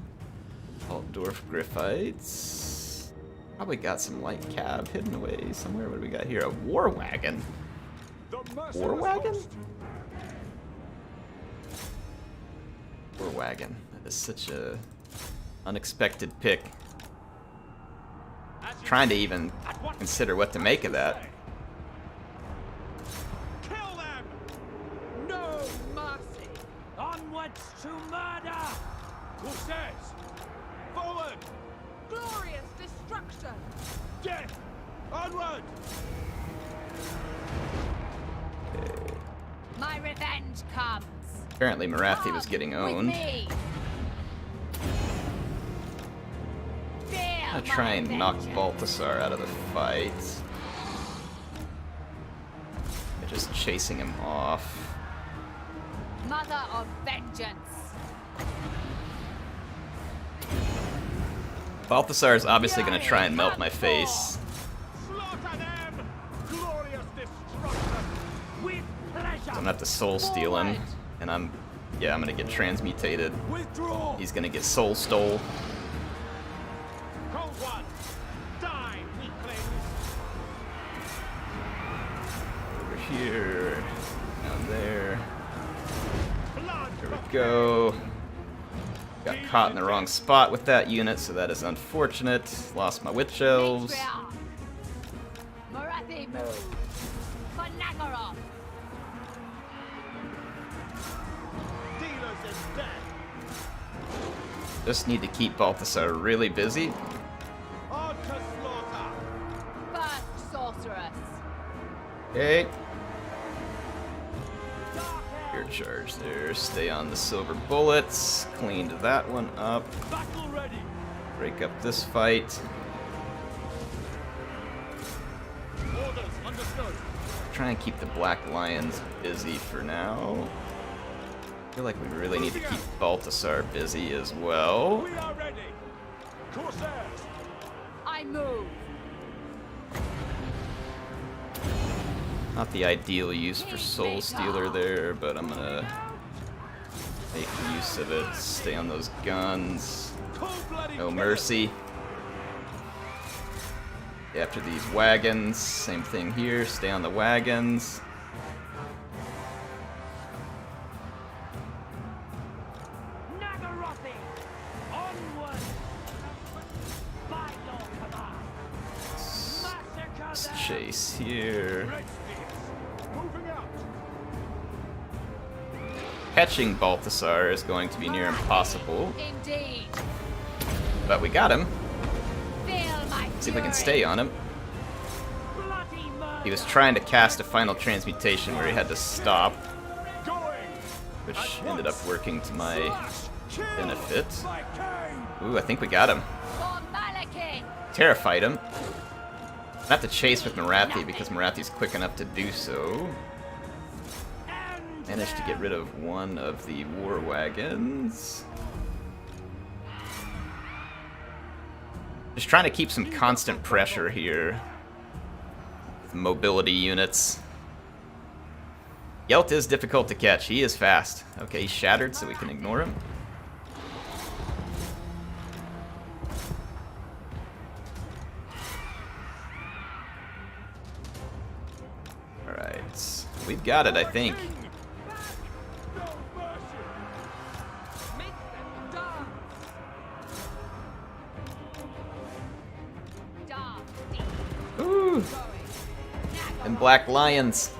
Speaker 1: Dwarf Griffites. Probably got some light cab hidden away somewhere. What do we got here? A war wagon. War wagon? War wagon. That is such a unexpected pick. Trying to even consider what to make of that.
Speaker 3: Kill them.
Speaker 2: No mercy.
Speaker 3: Onwards to murder. Corsairs. Forward.
Speaker 2: Glorious destruction.
Speaker 3: Death. Onward.
Speaker 2: My revenge comes.
Speaker 1: Apparently Marathi was getting
Speaker 2: Come with
Speaker 1: owned.
Speaker 2: me. Feel
Speaker 1: I'll try
Speaker 2: my
Speaker 1: and knock
Speaker 2: vengeance.
Speaker 1: Balthasar out of the fight. By just chasing him off.
Speaker 2: Mother of vengeance.
Speaker 1: Balthasar is obviously going to try and melt my face.
Speaker 3: Slaughter them. Glorious destruction. With pleasure.
Speaker 1: I'm going to have to soul steal him. And I'm going to get transmutated.
Speaker 3: Withdraw.
Speaker 1: He's going to get soul stole.
Speaker 3: Cold one. Die, weaklings.
Speaker 1: Over here. Down there.
Speaker 3: Blood.
Speaker 1: There we go. Got caught in the wrong spot with that unit, so that is unfortunate. Lost my witch elves.
Speaker 2: Matriarch. Marathi move. For Nagorov.
Speaker 3: Dealers in death.
Speaker 1: Just need to keep Balthasar really busy.
Speaker 3: On to slaughter.
Speaker 2: First sorceress.
Speaker 1: Okay.
Speaker 3: Dark
Speaker 1: Your
Speaker 3: elves.
Speaker 1: charge there. Stay on the silver bullets. Cleaned that one up.
Speaker 3: Battle ready.
Speaker 1: Break up this fight.
Speaker 3: Orders understood.
Speaker 1: Try and keep the Black Lions busy for now. I feel like we really need to keep Balthasar busy as well.
Speaker 3: We are ready. Corsairs.
Speaker 2: I move.
Speaker 1: Not the ideal use for Soul Stealer there, but I'm gonna make use of it. Stay on those guns.
Speaker 3: Cold-blooded
Speaker 1: No
Speaker 3: killers.
Speaker 1: mercy. After these wagons, same thing here. Stay on the wagons.
Speaker 3: Nagarothi. Onward. By your command. Massacre
Speaker 1: Let's
Speaker 3: them.
Speaker 1: chase here.
Speaker 3: Red spears. Moving out.
Speaker 1: Catching Balthasar is going to be near impossible,
Speaker 2: Indeed.
Speaker 1: but we got him.
Speaker 2: Feel my
Speaker 1: See if we can
Speaker 2: fury.
Speaker 1: stay on him.
Speaker 3: Bloody murder.
Speaker 1: He was trying to cast a final transmutation where he had to stop,
Speaker 3: Going.
Speaker 1: which ended up working to my
Speaker 3: Slash. Kill.
Speaker 1: benefit.
Speaker 3: My king.
Speaker 1: Ooh, I think we got him.
Speaker 2: For Malachi.
Speaker 1: Terrified him. I have to chase with Marathi because Marathi's quick enough to do so.
Speaker 3: End
Speaker 1: Managed to get rid of one of the war wagons. Just trying to keep some constant pressure here. With mobility units. Yelt is difficult to catch. He is fast. Okay, he's shattered, so we can ignore him. Alright. We've got it, I think. Ooh. And black lions.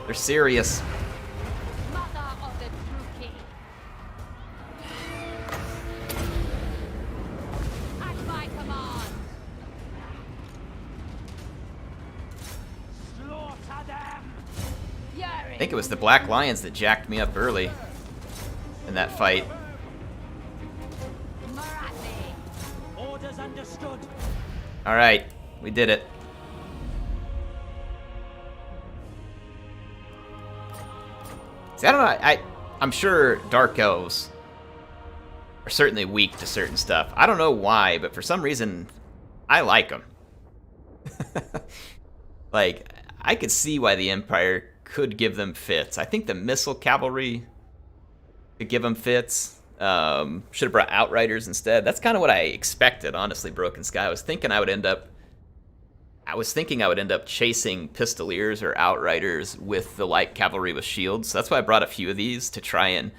Speaker 1: They're serious.
Speaker 2: Mother of the true king. At my command.
Speaker 3: Slaughter them!
Speaker 1: I think it was the black lions that jacked me up early in that fight.
Speaker 2: Marathi.
Speaker 3: Orders understood.
Speaker 1: Alright, we did it. See, I don't know, I'm sure Dark Elves are certainly weak to certain stuff. I don't know why, but for some reason, I like them. Like, I could see why the Empire could give them fits. I think the Missile Cavalry could give them fits. Should have brought Outriders instead. That's kind of what I expected, honestly, Broken Sky. I was thinking I would end up chasing Pistoliers or Outriders with the Light Cavalry with shields. So that's why I brought a few of these to try and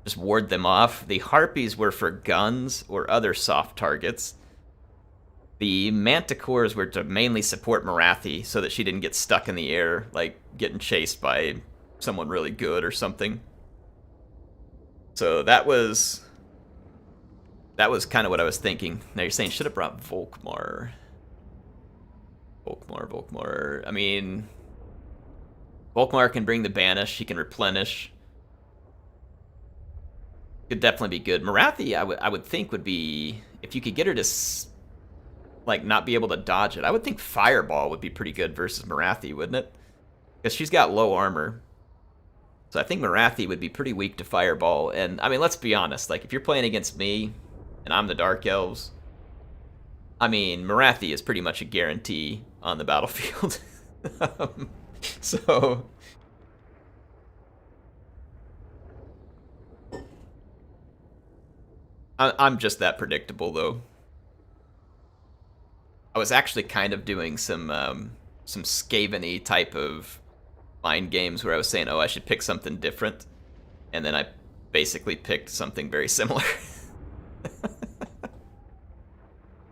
Speaker 1: just ward them off. The Harpies were for guns or other soft targets. The Manticores were to mainly support Marathi so that she didn't get stuck in the air, like getting chased by someone really good or something. So that was kind of what I was thinking. Now you're saying should have brought Volkmar. Volkmar. I mean, Volkmar can bring the banish. He can replenish. Could definitely be good. Marathi, I would think would be, if you could get her to like not be able to dodge it. I would think Fireball would be pretty good versus Marathi, wouldn't it? Because she's got low armor. So I think Marathi would be pretty weak to Fireball. And I mean, let's be honest. Like if you're playing against me and I'm the Dark Elves, I mean, Marathi is pretty much a guarantee on the battlefield. So I'm just that predictable, though. I was actually kind of doing some Skaven-y type of mind games where I was saying, oh, I should pick something different. And then I basically picked something very similar.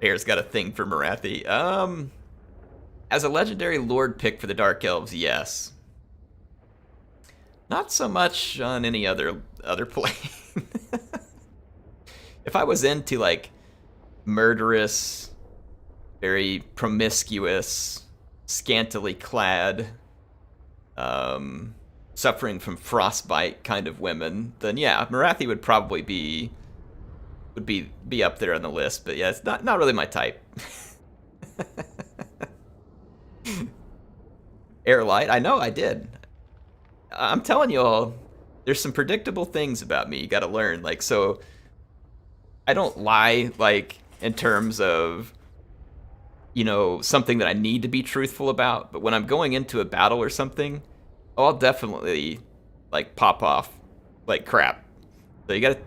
Speaker 1: Heir's got a thing for Marathi. As a legendary lord pick for the Dark Elves, yes. Not so much on any other plane. If I was into like murderous, very promiscuous, scantily clad, suffering from frostbite kind of women, then yeah, Marathi would probably be up there on the list. But yeah, it's not really my type. Airlight, I know I did. I'm telling you all, there's some predictable things about me you gotta learn. Like, so I don't lie, like, in terms of, you know, something that I need to be truthful about, but when I'm going into a battle or something, I'll definitely, like, pop off like crap. So you gotta,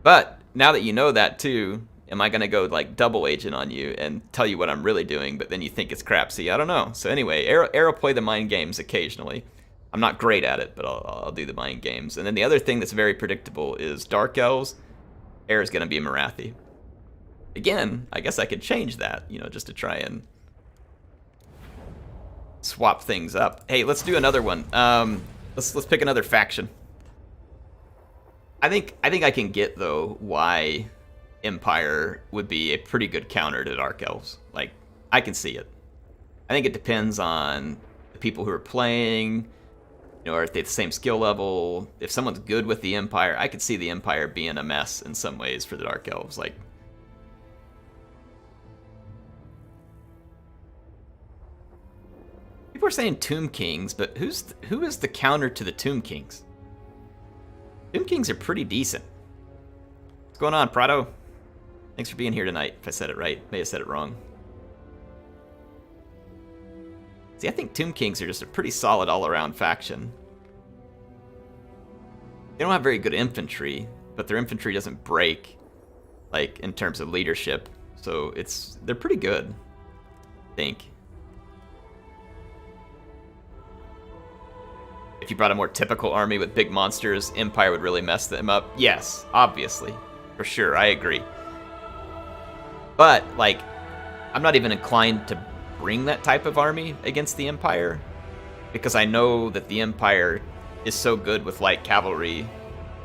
Speaker 1: but now that you know that too, am I gonna go like double agent on you and tell you what I'm really doing, but then you think it's crap? See, I don't know. So anyway, Heir play the mind games occasionally. I'm not great at it, but I'll do the mind games. And then the other thing that's very predictable is Dark Elves. Heir is gonna be Marathi. Again, I guess I could change that, you know, just to try and swap things up. Hey, let's do another one. Let's pick another faction. I think I can get though why Empire would be a pretty good counter to Dark Elves. Like, I can see it. I think it depends on the people who are playing, you know, are they the same skill level? If someone's good with the Empire, I could see the Empire being a mess in some ways for the Dark Elves. Like, people are saying Tomb Kings, but who is the counter to the Tomb Kings? Tomb Kings are pretty decent. What's going on, Prado? Thanks for being here tonight, if I said it right. May have said it wrong. See, I think Tomb Kings are just a pretty solid all-around faction. They don't have very good infantry, but their infantry doesn't break, like, in terms of leadership. So they're pretty good, I think. If you brought a more typical army with big monsters, Empire would really mess them up. Yes, obviously. For sure, I agree. But, like, I'm not even inclined to bring that type of army against the Empire, because I know that the Empire is so good with light cavalry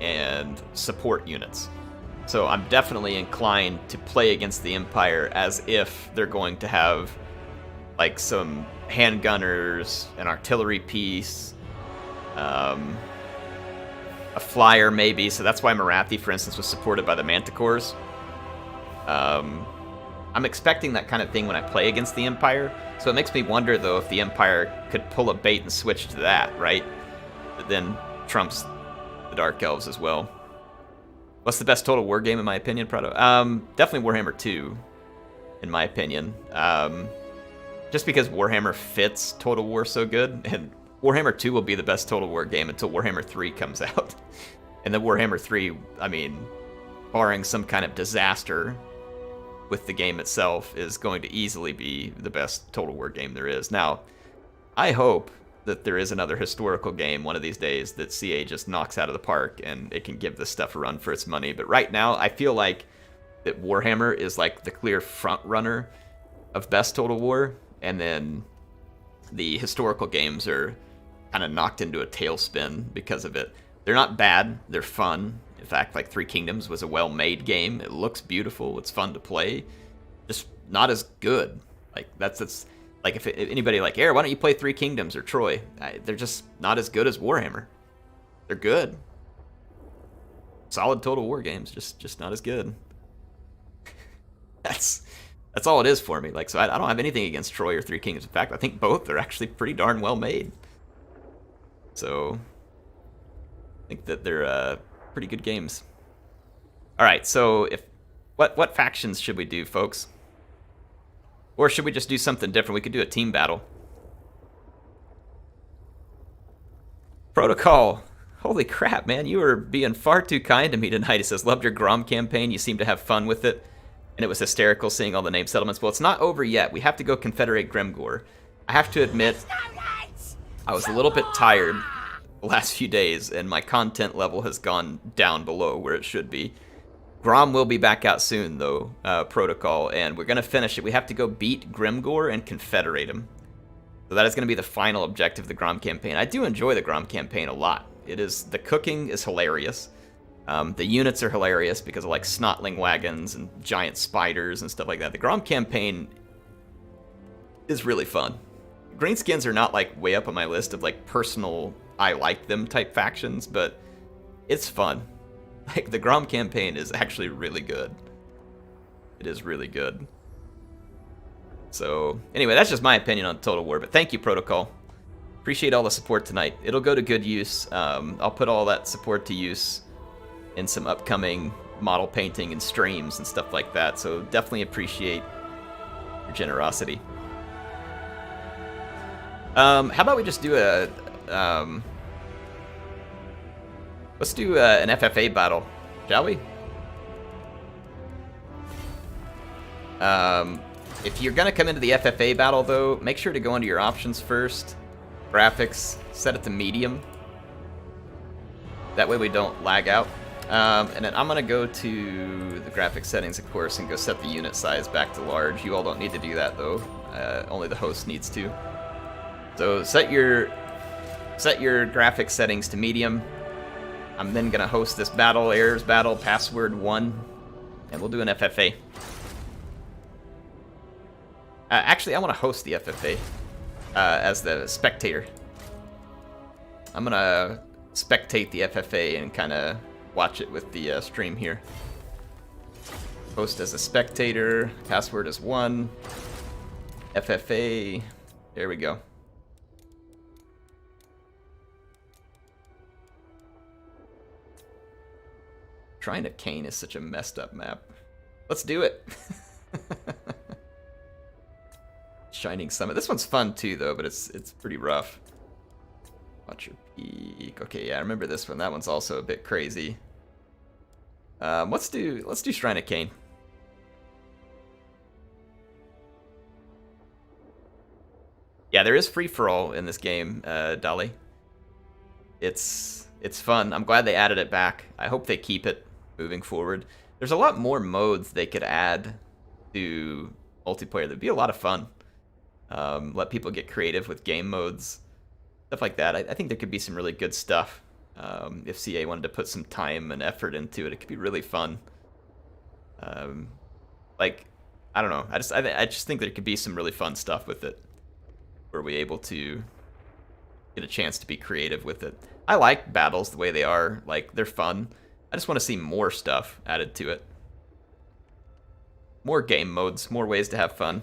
Speaker 1: and support units. So I'm definitely inclined to play against the Empire as if they're going to have, like, some handgunners, an artillery piece, a flyer maybe. So that's why Marathi, for instance, was supported by the Manticores. I'm expecting that kind of thing when I play against the Empire. So it makes me wonder, though, if the Empire could pull a bait and switch to that, right? But then trumps the Dark Elves as well. What's the best Total War game, in my opinion, Prado? Definitely Warhammer 2, in my opinion. Just because Warhammer fits Total War so good, and Warhammer 2 will be the best Total War game until Warhammer 3 comes out. And then Warhammer 3, I mean, barring some kind of disaster with the game itself, is going to easily be the best Total War game there is. Now, I hope that there is another historical game one of these days that CA just knocks out of the park and it can give this stuff a run for its money. But right now, I feel like that Warhammer is like the clear front runner of best Total War, and then the historical games are kind of knocked into a tailspin because of it. They're not bad, they're fun. In fact, like Three Kingdoms was a well-made game. It looks beautiful, it's fun to play. Just not as good. Like, that's like, if anybody like, Heir, why don't you play Three Kingdoms or Troy? They're just not as good as Warhammer. They're good. Solid Total War games, just not as good. That's all it is for me. Like, so I don't have anything against Troy or Three Kingdoms. In fact, I think both are actually pretty darn well made. So I think that they're pretty good games. All right, so what factions should we do, folks? Or should we just do something different? We could do a team battle. Protocol. Holy crap, man. You were being far too kind to me tonight. It says, loved your Grom campaign. You seem to have fun with it. And it was hysterical seeing all the name settlements. Well, it's not over yet. We have to go Confederate Grimgor. I have to admit, I was a little bit tired the last few days, and my content level has gone down below where it should be. Grom will be back out soon, though, Protocol, and we're going to finish it. We have to go beat Grimgor and Confederate him. So that is going to be the final objective of the Grom campaign. I do enjoy the Grom campaign a lot. The cooking is hilarious. The units are hilarious because of, like, snotling wagons and giant spiders and stuff like that. The Grom campaign is really fun. Greenskins are not, like, way up on my list of, like, personal, I like them type factions, but it's fun. Like, the Grom campaign is actually really good. It is really good. So, anyway, that's just my opinion on Total War, but thank you, Protocol. Appreciate all the support tonight. It'll go to good use. I'll put all that support to use in some upcoming model painting and streams and stuff like that, so definitely appreciate your generosity. How about we just do a... let's do an FFA battle, shall we? If you're going to come into the FFA battle, though, make sure to go into your options first. Graphics, set it to medium. That way we don't lag out. And then I'm going to go to the graphics settings, of course, and go set the unit size back to large. You all don't need to do that, though. Only the host needs to. So set your graphics settings to medium. I'm then going to host this battle, Heir's battle, password 1, and we'll do an FFA. Actually, I want to host the FFA as the spectator. I'm going to spectate the FFA and kind of watch it with the stream here. Host as a spectator, password is 1, FFA, there we go. Trying to Kane is such a messed up map. Let's do it. Shining Summit. This one's fun too, though, but it's pretty rough. Watch your peak. Okay, yeah, I remember this one. That one's also a bit crazy. Let's do Shrine of Cain. Yeah, there is free for all in this game, Dolly. It's fun. I'm glad they added it back. I hope they keep it moving forward. There's a lot more modes they could add to multiplayer. That'd be a lot of fun. Let people get creative with game modes, stuff like that. I think there could be some really good stuff. If CA wanted to put some time and effort into it, it could be really fun. Like, I don't know. I just think there could be some really fun stuff with it. Were we able to get a chance to be creative with it? I like battles the way they are. Like, they're fun. I just want to see more stuff added to it. More game modes, more ways to have fun.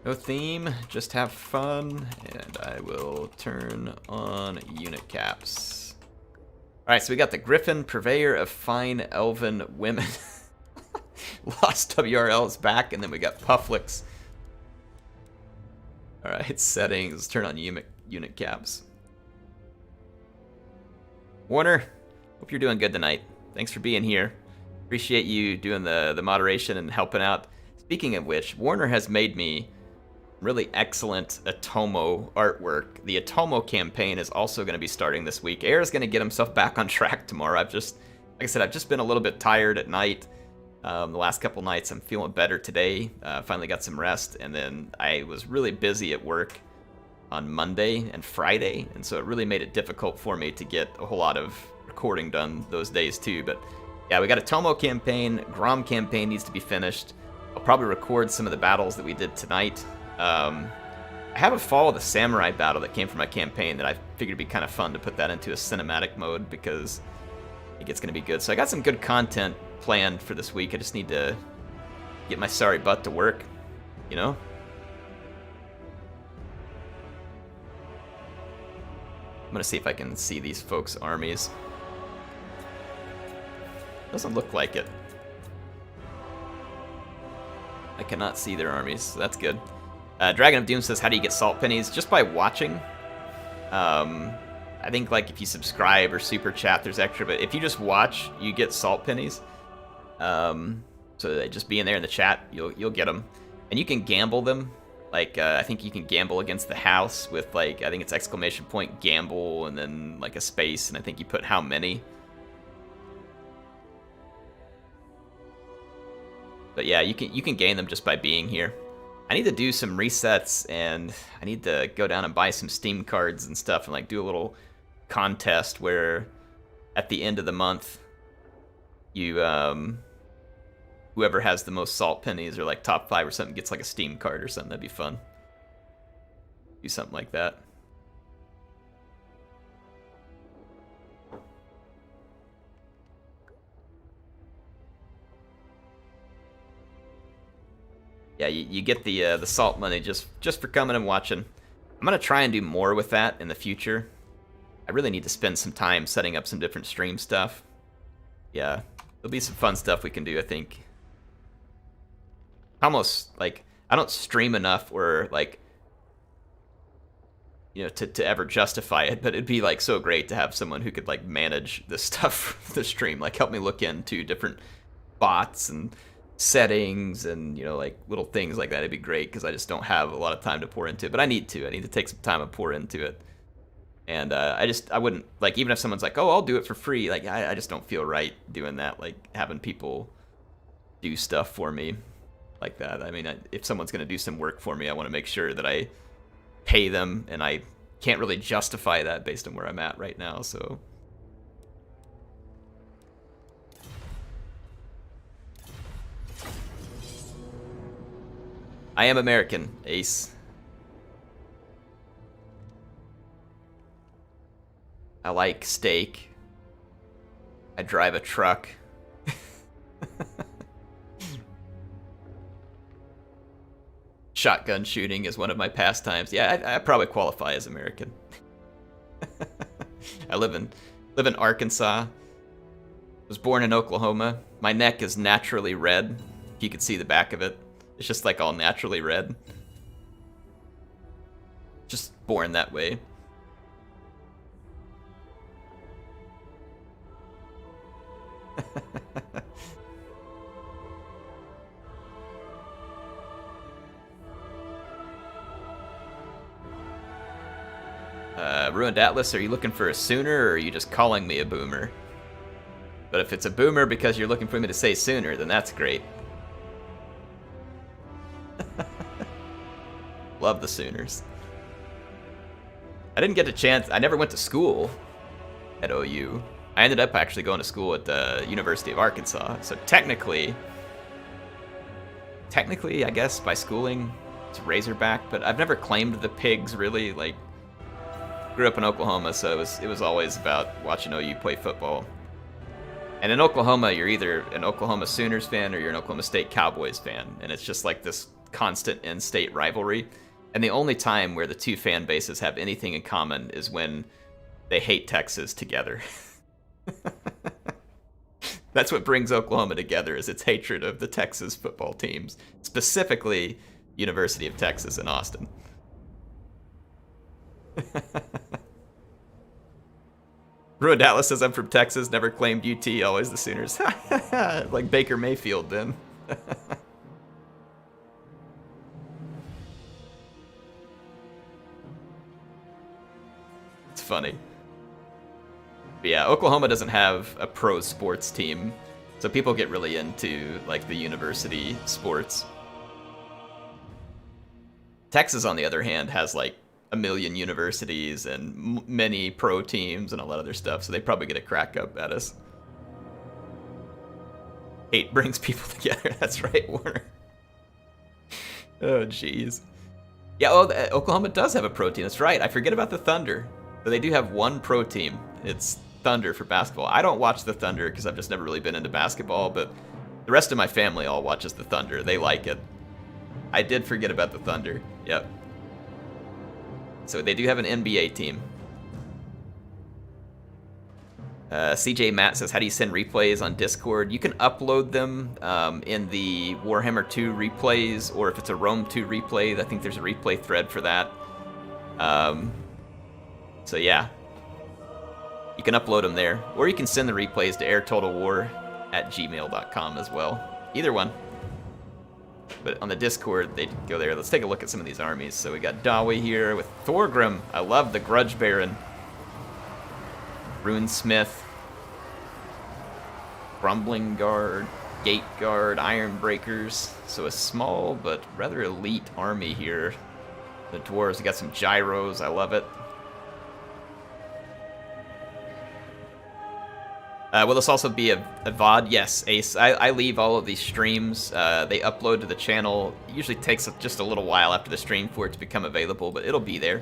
Speaker 1: No theme, just have fun, and I will turn on unit caps. Alright, so we got the Griffin, Purveyor of Fine Elven Women. Lost WRL is back, and then we got Pufflix. Alright, settings, turn on unit caps. Warner, hope you're doing good tonight. Thanks for being here. Appreciate you doing the moderation and helping out. Speaking of which, Warner has made me really excellent Atomo artwork. The Atomo campaign is also going to be starting this week. Heir is going to get himself back on track tomorrow. Like I said, I've just been a little bit tired at night. The last couple nights, I'm feeling better today. Finally got some rest, and then I was really busy at work on Monday and Friday, and so it really made it difficult for me to get a whole lot of recording done those days too. But yeah, we got a Tomo campaign. Grom campaign needs to be finished. I'll probably record some of the battles that we did tonight. I have a Fall of the Samurai battle that came from my campaign that I figured it'd be kind of fun to put that into a cinematic mode because I think it's going to be good. So I got some good content planned for this week. I just need to get my sorry butt to work, you know? I'm going to see if I can see these folks' armies. Doesn't look like it. I cannot see their armies, so that's good. Dragon of Doom says, how do you get salt pennies? Just by watching. I think like if you subscribe or super chat, there's extra, but if you just watch, you get salt pennies. So they just be in there in the chat, you'll get them. And you can gamble them. Like, I think you can gamble against the house with, like, I think it's exclamation point gamble and then, like, a space, and I think you put how many. But yeah, you can gain them just by being here. I need to do some resets, and I need to go down and buy some Steam cards and stuff and, like, do a little contest where at the end of the month, you, whoever has the most salt pennies or like top 5 or something gets like a Steam card or something. That'd be fun. Do something like that. Yeah, you get the salt money just for coming and watching. I'm gonna try and do more with that in the future. I really need to spend some time setting up some different stream stuff. Yeah, there'll be some fun stuff we can do, I think. Almost like I don't stream enough or like, you know, to ever justify it, but it'd be like so great to have someone who could like manage this stuff for the stream, like help me look into different bots and settings and, you know, like little things like that. It'd be great because I just don't have a lot of time to pour into it, but I need to take some time and pour into it. And I wouldn't, like, even if someone's like, oh, I'll do it for free, like I just don't feel right doing that, like having people do stuff for me like that. I mean, if someone's going to do some work for me, I want to make sure that I pay them, and I can't really justify that based on where I'm at right now, so. I am American, Ace. I like steak. I drive a truck. Shotgun shooting is one of my pastimes. Yeah, I probably qualify as American. I live in Arkansas. Was born in Oklahoma. My neck is naturally red. You can see the back of it. It's just like all naturally red. Just born that way. Ruined Atlas, are you looking for a Sooner, or are you just calling me a boomer? But if it's a boomer because you're looking for me to say Sooner, then that's great. Love the Sooners. I didn't get a chance. I never went to school at OU. I ended up actually going to school at the University of Arkansas. So technically, I guess by schooling, it's Razorback. But I've never claimed the Pigs really. Like, grew up in Oklahoma, so it was always about watching OU play football. And in Oklahoma, you're either an Oklahoma Sooners fan or you're an Oklahoma State Cowboys fan, and it's just like this constant in-state rivalry. And the only time where the two fan bases have anything in common is when they hate Texas together. That's what brings Oklahoma together, is its hatred of the Texas football teams, specifically University of Texas in Austin. Ruined Atlas says I'm from Texas, never claimed UT, always the Sooners. Like Baker Mayfield then. It's funny. But yeah, Oklahoma doesn't have a pro sports team, so people get really into like the university sports. Texas, on the other hand, has like a million universities and many pro teams and all that other stuff, so they probably get a crack up at us. Hate brings people together. That's right, Warner. Oh, jeez. Yeah, Oklahoma does have a pro team. That's right. I forget about the Thunder. But they do have one pro team. It's Thunder for basketball. I don't watch the Thunder because I've just never really been into basketball, but the rest of my family all watches the Thunder. They like it. I did forget about the Thunder. Yep. So they do have an NBA team. CJ Matt says, how do you send replays on Discord? You can upload them in the Warhammer 2 replays, or if it's a Rome 2 replay, I think there's a replay thread for that. So yeah, you can upload them there, or you can send the replays to airtotalwar@gmail.com as well. Either one. But on the Discord, they go there. Let's take a look at some of these armies. So we got Dawi here with Thorgrim. I love the Grudge Baron. Runesmith. Grumbling Guard. Gate Guard. Iron Breakers. So a small but rather elite army here. The Dwarves, we got some Gyros. I love it. Will this also be a VOD? Yes, Ace. I leave all of these streams. They upload to the channel. It usually takes just a little while after the stream for it to become available, but it'll be there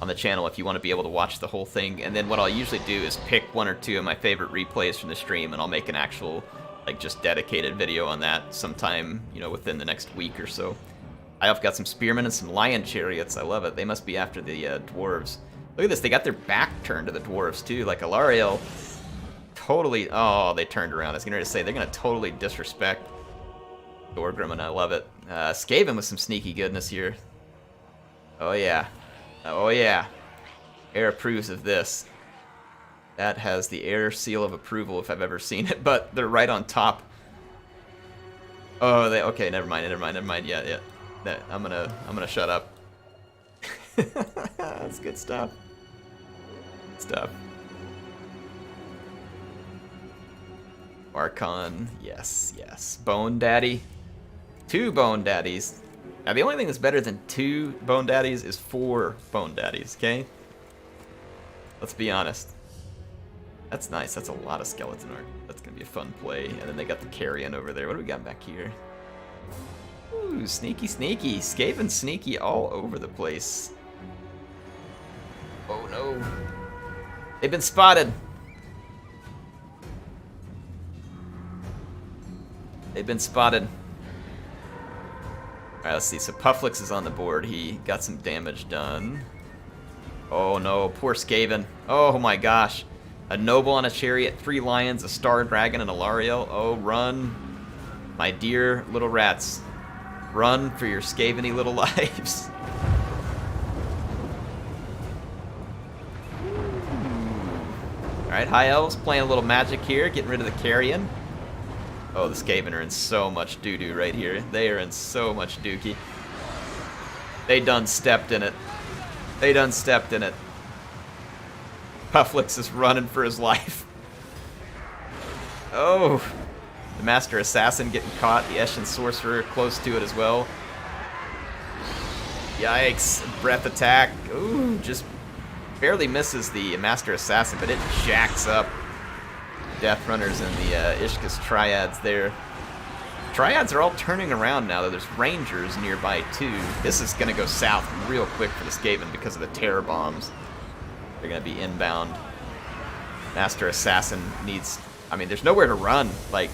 Speaker 1: on the channel if you want to be able to watch the whole thing. And then what I'll usually do is pick one or two of my favorite replays from the stream, and I'll make an actual, like, just dedicated video on that sometime, you know, within the next week or so. I've got some Spearmen and some Lion Chariots. I love it. They must be after the Dwarves. Look at this. They got their back turned to the Dwarves, too. Like, Alariel... totally, oh, they turned around. I was going to say, they're going to totally disrespect Thorgrim, and I love it. Skaven with some sneaky goodness here. Oh, yeah. Oh, yeah. Heir approves of this. That has the Heir seal of approval if I've ever seen it, but they're right on top. Oh, okay, never mind. Yeah. I'm gonna shut up. That's good stuff. Good stuff. Archon, yes. Bone Daddy. 2 Bone Daddies. Now, the only thing that's better than 2 Bone Daddies is 4 Bone Daddies, okay? Let's be honest. That's nice. That's a lot of skeleton art. That's going to be a fun play. And then they got the Carrion over there. What do we got back here? Ooh, sneaky. Skaven sneaky all over the place. Oh, no. They've been spotted. They've been spotted. Alright, let's see. So Pufflix is on the board. He got some damage done. Oh no, poor Skaven. Oh my gosh. A noble on a chariot, 3 lions, a star dragon, and a Lariel. Oh, run. My dear little rats. Run for your scaveny little lives. Alright, High Elves playing a little magic here, getting rid of the carrion. Oh, the Skaven are in so much doo-doo right here. They are in so much dookie. They done stepped in it. They done stepped in it. Pufflix is running for his life. Oh, the Master Assassin getting caught. The Eshin Sorcerer close to it as well. Yikes, breath attack. Ooh, just barely misses the Master Assassin, but it jacks up Death Runners and the Ishka's Triads there. Triads are all turning around now, though there's Rangers nearby too. This is going to go south real quick for the Skaven because of the Terror Bombs. They're going to be inbound. Master Assassin needs... I mean, there's nowhere to run. Like,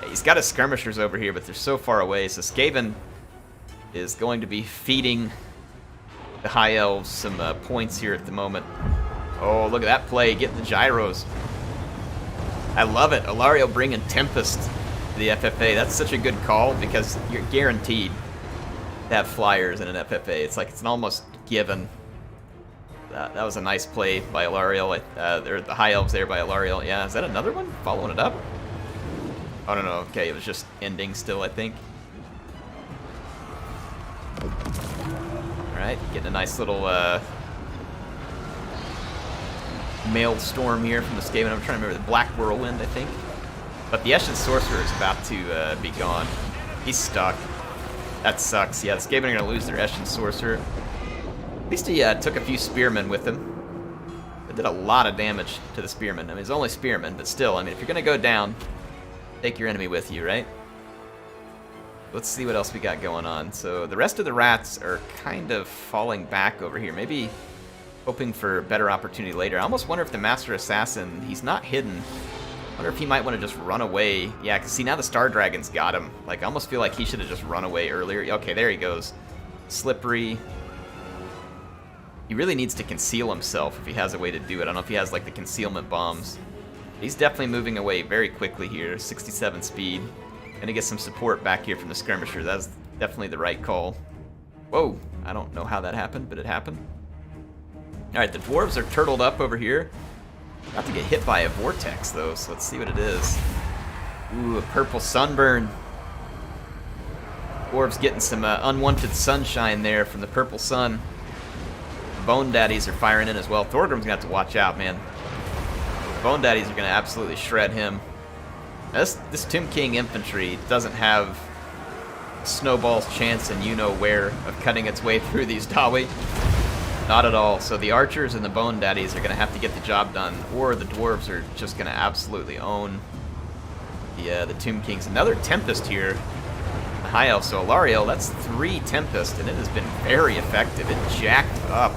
Speaker 1: he's got his skirmishers over here, but they're so far away. So Skaven is going to be feeding the High Elves some points here at the moment. Oh, look at that play, getting the gyros. I love it. Alariel bringing Tempest to the FFA. That's such a good call because you're guaranteed to have flyers in an FFA. It's like it's an almost given. That was a nice play by Alariel. There, the High Elves there by Alariel. Yeah, is that another one? Following it up? Oh, no. Okay, it was just ending still, I think. Alright, getting a nice little Maelstrom here from the Skaven. I'm trying to remember the Black Whirlwind, I think. But the Eshin Sorcerer is about to be gone. He's stuck. That sucks. Yeah, the Skaven are going to lose their Eshin Sorcerer. At least he took a few Spearmen with him. It did a lot of damage to the Spearmen. I mean, it's only Spearmen, but still, I mean, if you're going to go down, take your enemy with you, right? Let's see what else we got going on. So the rest of the rats are kind of falling back over here. Maybe hoping for a better opportunity later. I almost wonder if the Master Assassin, he's not hidden. I wonder if he might want to just run away. Yeah, because see, now the Star Dragon's got him. Like, I almost feel like he should have just run away earlier. Okay, there he goes. Slippery. He really needs to conceal himself if he has a way to do it. I don't know if he has, like, the concealment bombs. He's definitely moving away very quickly here. 67 speed. Gonna get some support back here from the skirmisher. That's definitely the right call. Whoa, I don't know how that happened, but it happened. Alright, the dwarves are turtled up over here. About to get hit by a vortex, though, so let's see what it is. Ooh, a purple sunburn. Dwarves getting some unwanted sunshine there from the purple sun. Bone Daddies are firing in as well. Thorgrim's gonna have to watch out, man. Bone Daddies are gonna absolutely shred him. Now this Tomb King infantry doesn't have Snowball's chance and you-know-where of cutting its way through these Dawi. Not at all. So the archers and the Bone Daddies are going to have to get the job done, or the dwarves are just going to absolutely own the Tomb Kings. Another Tempest here. The High Elf, so Alariel, that's 3 Tempest, and it has been very effective. It jacked up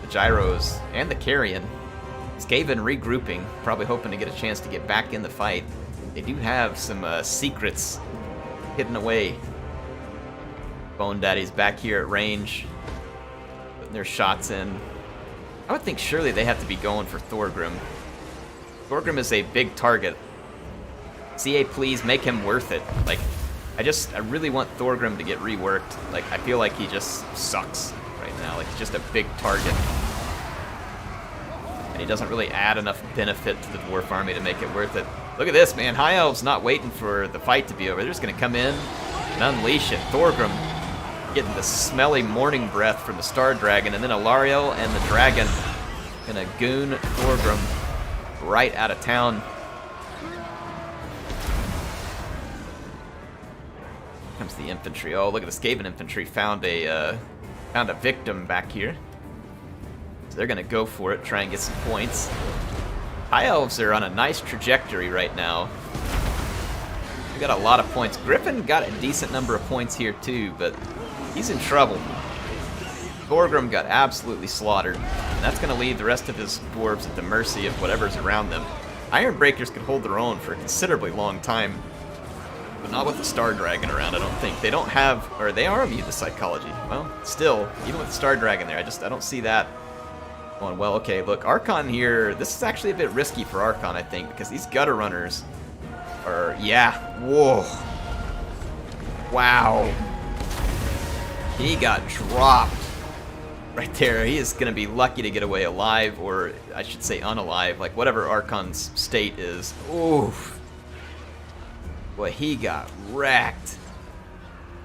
Speaker 1: the gyros and the carrion. Skaven regrouping, probably hoping to get a chance to get back in the fight. They do have some secrets hidden away. Bone Daddy's back here at range, putting their shots in. I would think surely they have to be going for Thorgrim. Thorgrim is a big target. CA, please make him worth it. Like, I really want Thorgrim to get reworked. Like, I feel like he just sucks right now. Like, he's just a big target. And he doesn't really add enough benefit to the Dwarf army to make it worth it. Look at this, man. High Elves not waiting for the fight to be over. They're just going to come in and unleash it. Thorgrim getting the smelly morning breath from the Star Dragon, and then Alariel and the Dragon going to goon Thorgrim right out of town. Here comes the infantry. Oh, look at the Skaven infantry. Found a victim back here. They're going to go for it, try and get some points. High Elves are on a nice trajectory right now. We got a lot of points. Griffin got a decent number of points here too, but he's in trouble. Thorgrim got absolutely slaughtered, and that's going to leave the rest of his dwarves at the mercy of whatever's around them. Ironbreakers could hold their own for a considerably long time, but not with the Star Dragon around, I don't think. They don't have, or they are immune to psychology. Well, still, even with the Star Dragon there, I don't see that Going well. Okay, look, Archon here. This is actually a bit risky for Archon, I think, because these gutter runners are, yeah. Whoa. Wow. He got dropped right there. He is going to be lucky to get away alive, or I should say unalive, like whatever Archon's state is. Oof. Boy, he got wrecked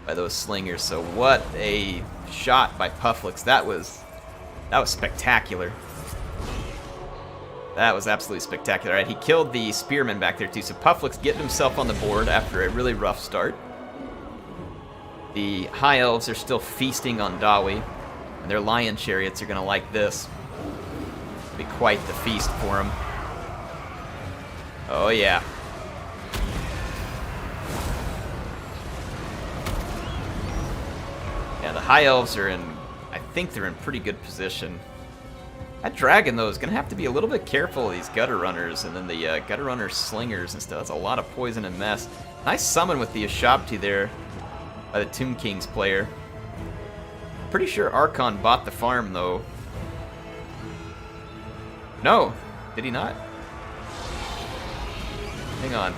Speaker 1: by those slingers. So what a shot by Pufflix. That was spectacular. That was absolutely spectacular. Right, he killed the spearman back there too. So Pufflix getting himself on the board after a really rough start. The High Elves are still feasting on Dawi, and their lion chariots are going to like this. It'll be quite the feast for them. Oh yeah. Yeah, the High Elves are in, I think they're in pretty good position. That dragon, though, is going to have to be a little bit careful of these gutter runners, and then the gutter runner slingers and stuff. That's a lot of poison and mess. Nice summon with the Ashabti there by the Tomb King's player. Pretty sure Archon bought the farm, though. No, did he not? Hang on.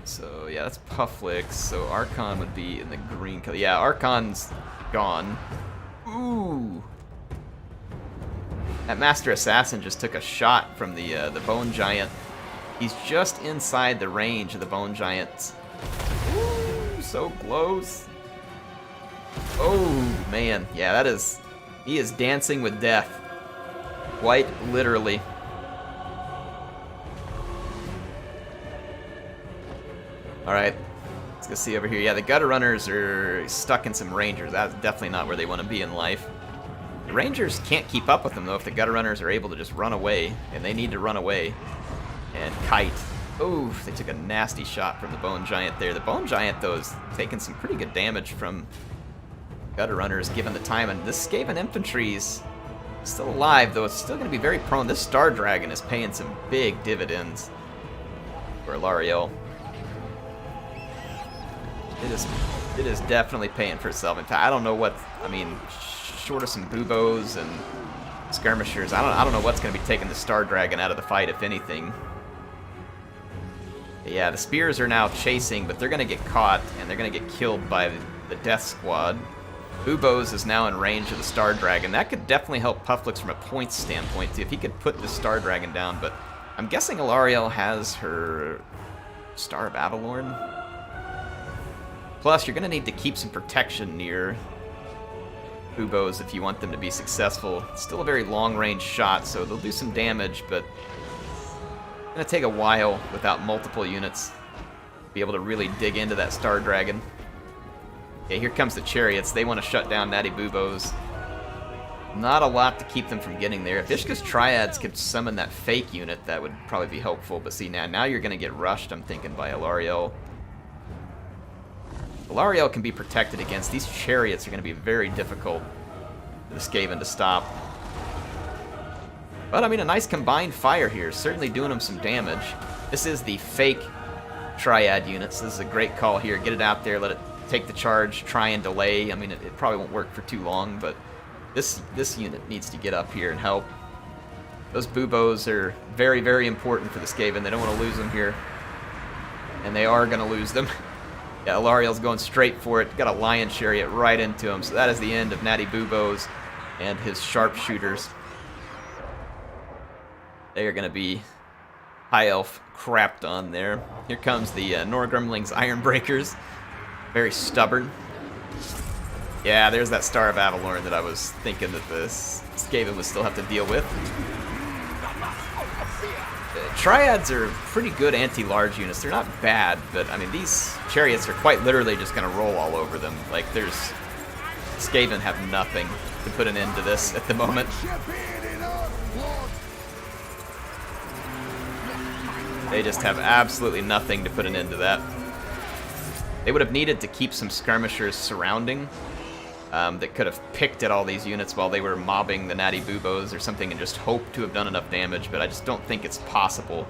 Speaker 1: So, yeah, that's Pufflix. So Archon would be in the green color. Yeah, Archon's gone. Ooh. That Master Assassin just took a shot from the Bone Giant. He's just inside the range of the Bone Giants. Ooh, so close. Oh, man. Yeah, that is... He is dancing with death. Quite literally. Alright. Let's go see over here. Yeah, the Gutter Runners are stuck in some Rangers. That's definitely not where they want to be in life. The Rangers can't keep up with them, though, if the Gutter Runners are able to just run away. And they need to run away. And kite. Ooh, they took a nasty shot from the Bone Giant there. The Bone Giant, though, is taking some pretty good damage from Gutter Runners given the time. And this Skaven infantry's still alive, though it's still going to be very prone. This Star Dragon is paying some big dividends for Alarielle. It is definitely paying for itself. In fact, I don't know what, I mean, short of some buboes and skirmishers, I don't know what's going to be taking the Star Dragon out of the fight, if anything. Yeah, the spears are now chasing, but they're going to get caught, and they're going to get killed by the Death Squad. Buboes is now in range of the Star Dragon. That could definitely help Pufflix from a points standpoint, too, if he could put the Star Dragon down. But I'm guessing Alarielle has her Star of Avalorn. Plus, you're going to need to keep some protection near buboes if you want them to be successful. It's still a very long-range shot, so they'll do some damage, but it's going to take a while without multiple units to be able to really dig into that Star Dragon. Okay, here comes the chariots. They want to shut down Natty Buboes. Not a lot to keep them from getting there. If Ishka's Triads could summon that fake unit, that would probably be helpful. But see, now you're going to get rushed, I'm thinking, by Alarielle. Alarielle can be protected against. These chariots are going to be very difficult for the Skaven to stop. But, I mean, a nice combined fire here. Certainly doing them some damage. This is the fake Triad units. This is a great call here. Get it out there. Let it take the charge. Try and delay. I mean, it probably won't work for too long, but this unit needs to get up here and help. Those buboes are very, very important for the Skaven. They don't want to lose them here. And they are going to lose them. Yeah, Alarielle's going straight for it. Got a Lion Chariot right into him. So that is the end of Natty Buboes and his sharpshooters. They are going to be High Elf crapped on there. Here comes the Norgrumling's Ironbreakers. Very stubborn. Yeah, there's that Star of Avalorn that I was thinking that the Skaven would still have to deal with. Triads are pretty good anti-large units. They're not bad, but I mean, these chariots are quite literally just going to roll all over them. Like, Skaven have nothing to put an end to this at the moment. They just have absolutely nothing to put an end to that. They would have needed to keep some skirmishers surrounding that could have picked at all these units while they were mobbing the Natty Buboes or something and just hope to have done enough damage, but I just don't think it's possible.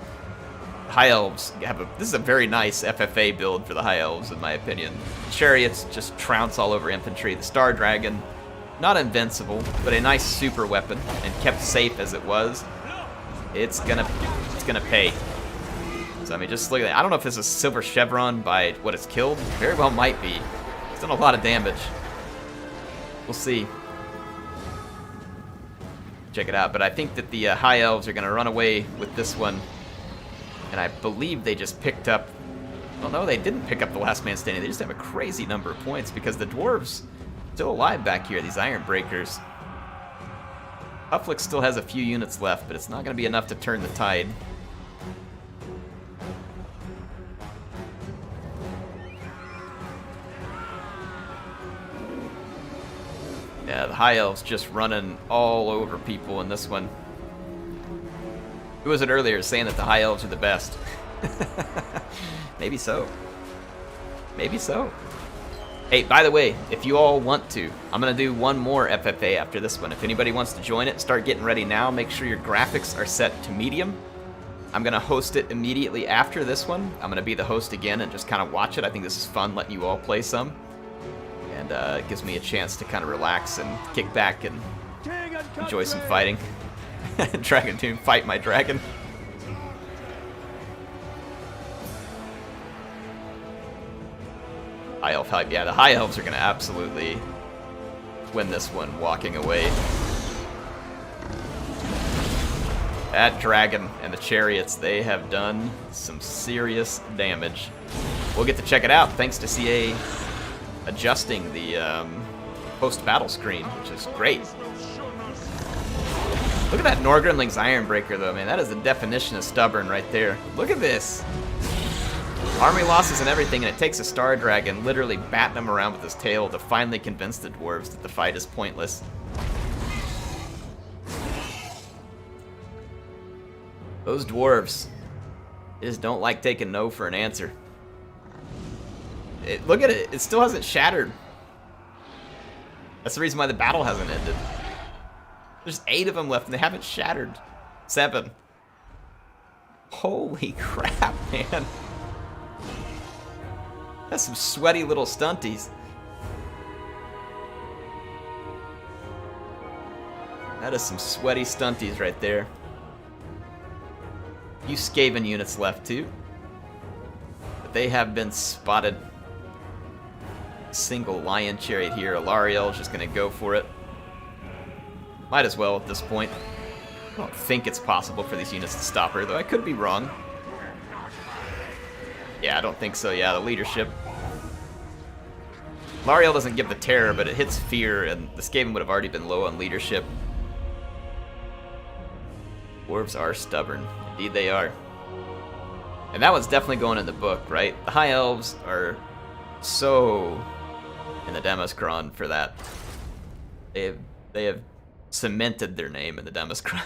Speaker 1: High Elves have this is a very nice FFA build for the High Elves, in my opinion. Chariots just trounce all over infantry. The Star Dragon not invincible, but a nice super weapon, and kept safe as it was, it's gonna pay. So I mean, just look at that. I don't know if this is Silver Chevron by what it's killed. Very well might be. It's done a lot of damage. We'll see. Check it out. But I think that the High Elves are gonna run away with this one, and I believe they just picked up. Well, no, they didn't pick up the last man standing. They just have a crazy number of points because the Dwarves still alive back here. These Iron Breakers. Pufflick still has a few units left, but it's not going to be enough to turn the tide. Yeah, the High Elves just running all over people in this one. Who was it earlier saying that the High Elves are the best? Maybe so. Maybe so. Hey, by the way, if you all want to, I'm going to do one more FFA after this one. If anybody wants to join it, start getting ready now. Make sure your graphics are set to medium. I'm going to host it immediately after this one. I'm going to be the host again and just kind of watch it. I think this is fun letting you all play some. And it gives me a chance to kind of relax and kick back and enjoy some fighting. Dragon Tomb, fight my dragon. High Elf hype. Yeah, the High Elves are going to absolutely win this one walking away. That dragon and the chariots, they have done some serious damage. We'll get to check it out thanks to CA adjusting the post-battle screen, which is great. Look at that Norgrimling's Ironbreaker, though, man. That is the definition of stubborn right there. Look at this. Army losses and everything, and it takes a Star Dragon literally batting him around with his tail to finally convince the dwarves that the fight is pointless. Those dwarves just don't like taking no for an answer. Look at it, it still hasn't shattered. That's the reason why the battle hasn't ended. There's 8 of them left and they haven't shattered. 7. Holy crap, man. That's some sweaty little stunties. That is some sweaty stunties right there. Few Skaven units left too. But they have been spotted. Single Lion Chariot here. Alariel is just going to go for it. Might as well at this point. I don't think it's possible for these units to stop her, though I could be wrong. Yeah, I don't think so. Yeah, the leadership. Alariel doesn't give the terror, but it hits fear, and the Skaven would have already been low on leadership. Dwarves are stubborn. Indeed they are. And that one's definitely going in the book, right? The High Elves are so in the Demoscron for that. They have cemented their name in the Demoscron.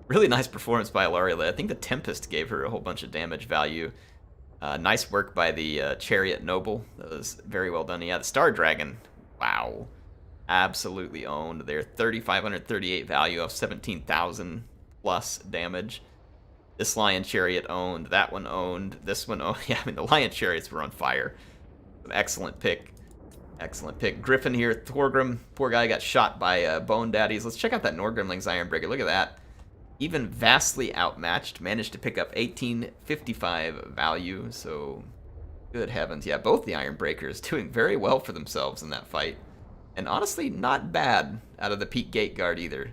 Speaker 1: Really nice performance by Alariel. I think the Tempest gave her a whole bunch of damage value. Nice work by the Chariot Noble. That was very well done. Yeah, the Star Dragon. Wow. Absolutely owned. They're 3,538 value of 17,000 plus damage. This Lion Chariot owned. That one owned. This one owned. Yeah, I mean, the Lion Chariots were on fire. An excellent pick. Excellent pick. Griffin here. Thorgrim. Poor guy got shot by Bone Daddies. Let's check out that Norgrimling's Ironbreaker. Look at that. Even vastly outmatched. Managed to pick up 1855 value. So, good heavens. Yeah, both the Ironbreakers doing very well for themselves in that fight. And honestly, not bad out of the Peak Gate Guard either.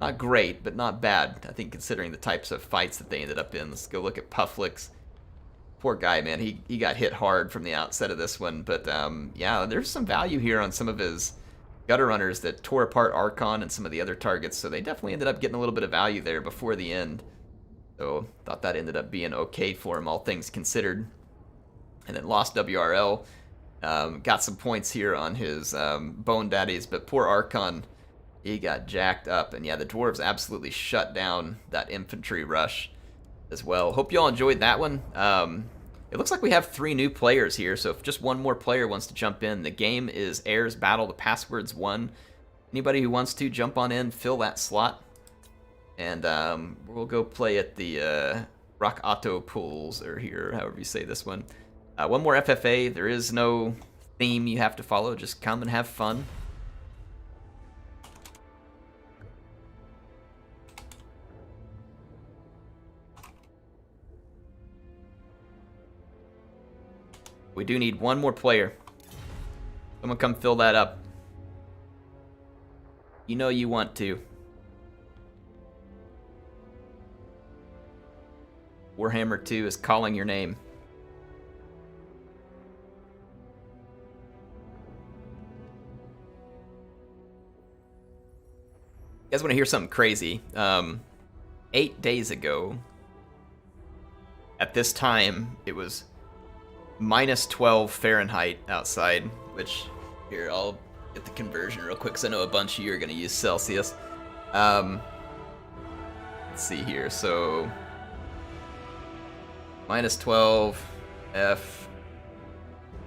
Speaker 1: Not great, but not bad, I think, considering the types of fights that they ended up in. Let's go look at Pufflick's. Poor guy, man. He got hit hard from the outset of this one. But, yeah, there's some value here on some of his gutter runners that tore apart Archon and some of the other targets. So they definitely ended up getting a little bit of value there before the end. So thought that ended up being okay for him, all things considered. And then lost WRL. Got some points here on his Bone Daddies. But poor Archon, he got jacked up. And yeah, the Dwarves absolutely shut down that infantry rush as well. Hope you all enjoyed that one. It looks like we have 3 new players here, so if just one more player wants to jump in, the game is Heir's Battle, the password's 1. Anybody who wants to jump on in, fill that slot, and we'll go play at the Rock Otto Pools, or here, however you say this one. One more FFA. There is no theme you have to follow, just come and have fun. We do need one more player. Someone come fill that up. You know you want to. Warhammer 2 is calling your name. You guys want to hear something crazy? 8 days ago, at this time, it was minus 12 Fahrenheit outside, which, here, I'll get the conversion real quick, because I know a bunch of you are going to use Celsius. Let's see here, so minus 12 F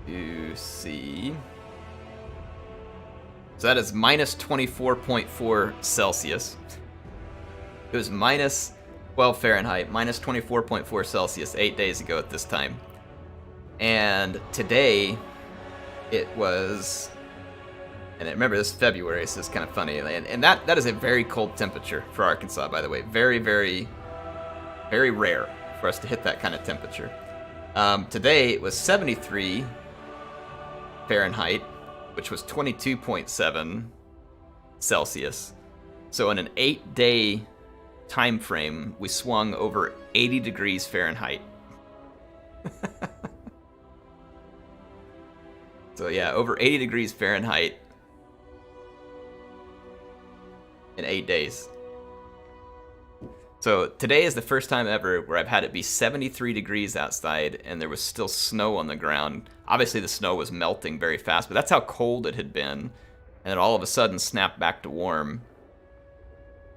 Speaker 1: to C. So that is minus 24.4 Celsius. It was minus 12 Fahrenheit, minus 24.4 Celsius 8 days ago at this time. And today, it was, and remember this is February, so it's kind of funny. And that is a very cold temperature for Arkansas, by the way. Very, very, very rare for us to hit that kind of temperature. Today, it was 73 Fahrenheit, which was 22.7 Celsius. So in an 8-day time frame, we swung over 80 degrees Fahrenheit. So yeah, over 80 degrees Fahrenheit in 8 days. So today is the first time ever where I've had it be 73 degrees outside and there was still snow on the ground. Obviously the snow was melting very fast, but that's how cold it had been. And it all of a sudden snapped back to warm.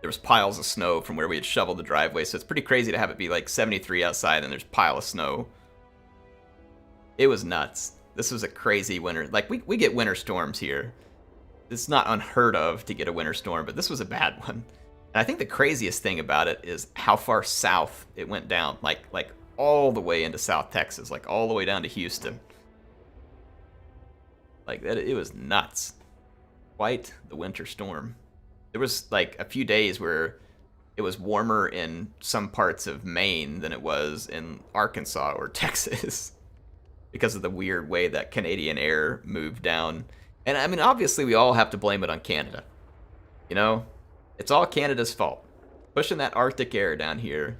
Speaker 1: There was piles of snow from where we had shoveled the driveway, so it's pretty crazy to have it be like 73 outside and there's a pile of snow. It was nuts. This was a crazy winter. Like, we get winter storms here. It's not unheard of to get a winter storm, but this was a bad one. And I think the craziest thing about it is how far south it went down. Like all the way into South Texas, like all the way down to Houston. Like, it was nuts. Quite the winter storm. There was like a few days where it was warmer in some parts of Maine than it was in Arkansas or Texas because of the weird way that Canadian air moved down. And I mean, obviously we all have to blame it on Canada. You know, it's all Canada's fault. Pushing that Arctic air down here.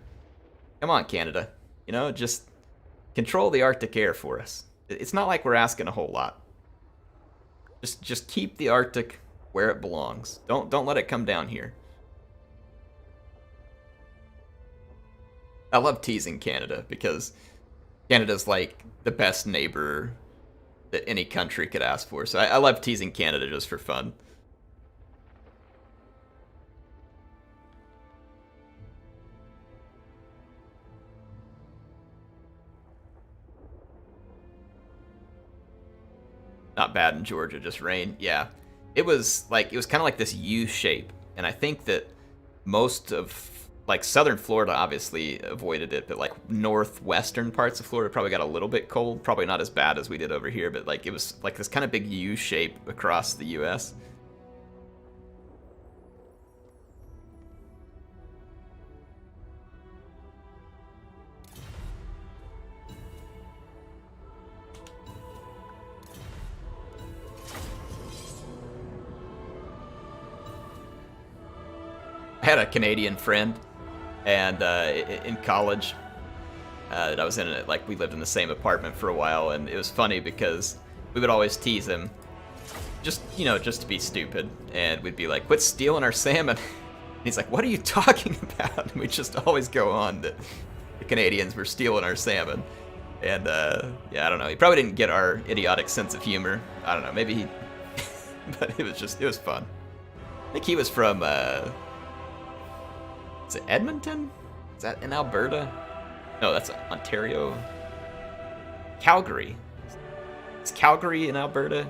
Speaker 1: Come on, Canada. You know, just control the Arctic air for us. It's not like we're asking a whole lot. Just keep the Arctic where it belongs. Don't let it come down here. I love teasing Canada because Canada's like the best neighbor that any country could ask for. So I love teasing Canada just for fun. Not bad in Georgia, just rain. Yeah. It was kind of like this U shape, and I think that most of like southern Florida obviously avoided it, but like northwestern parts of Florida probably got a little bit cold, probably not as bad as we did over here, but like it was like this kind of big U shape across the US. I had a Canadian friend, and in college, that I was in it. Like, we lived in the same apartment for a while, and it was funny because we would always tease him, just to be stupid, and we'd be like, "Quit stealing our salmon." And he's like, "What are you talking about?" And we just always go on that the Canadians were stealing our salmon, and yeah, I don't know. He probably didn't get our idiotic sense of humor. I don't know. Maybe he, but it was fun. I think he was from. Is it Edmonton? Is that in Alberta? No, that's Ontario. Calgary. Is Calgary in Alberta? I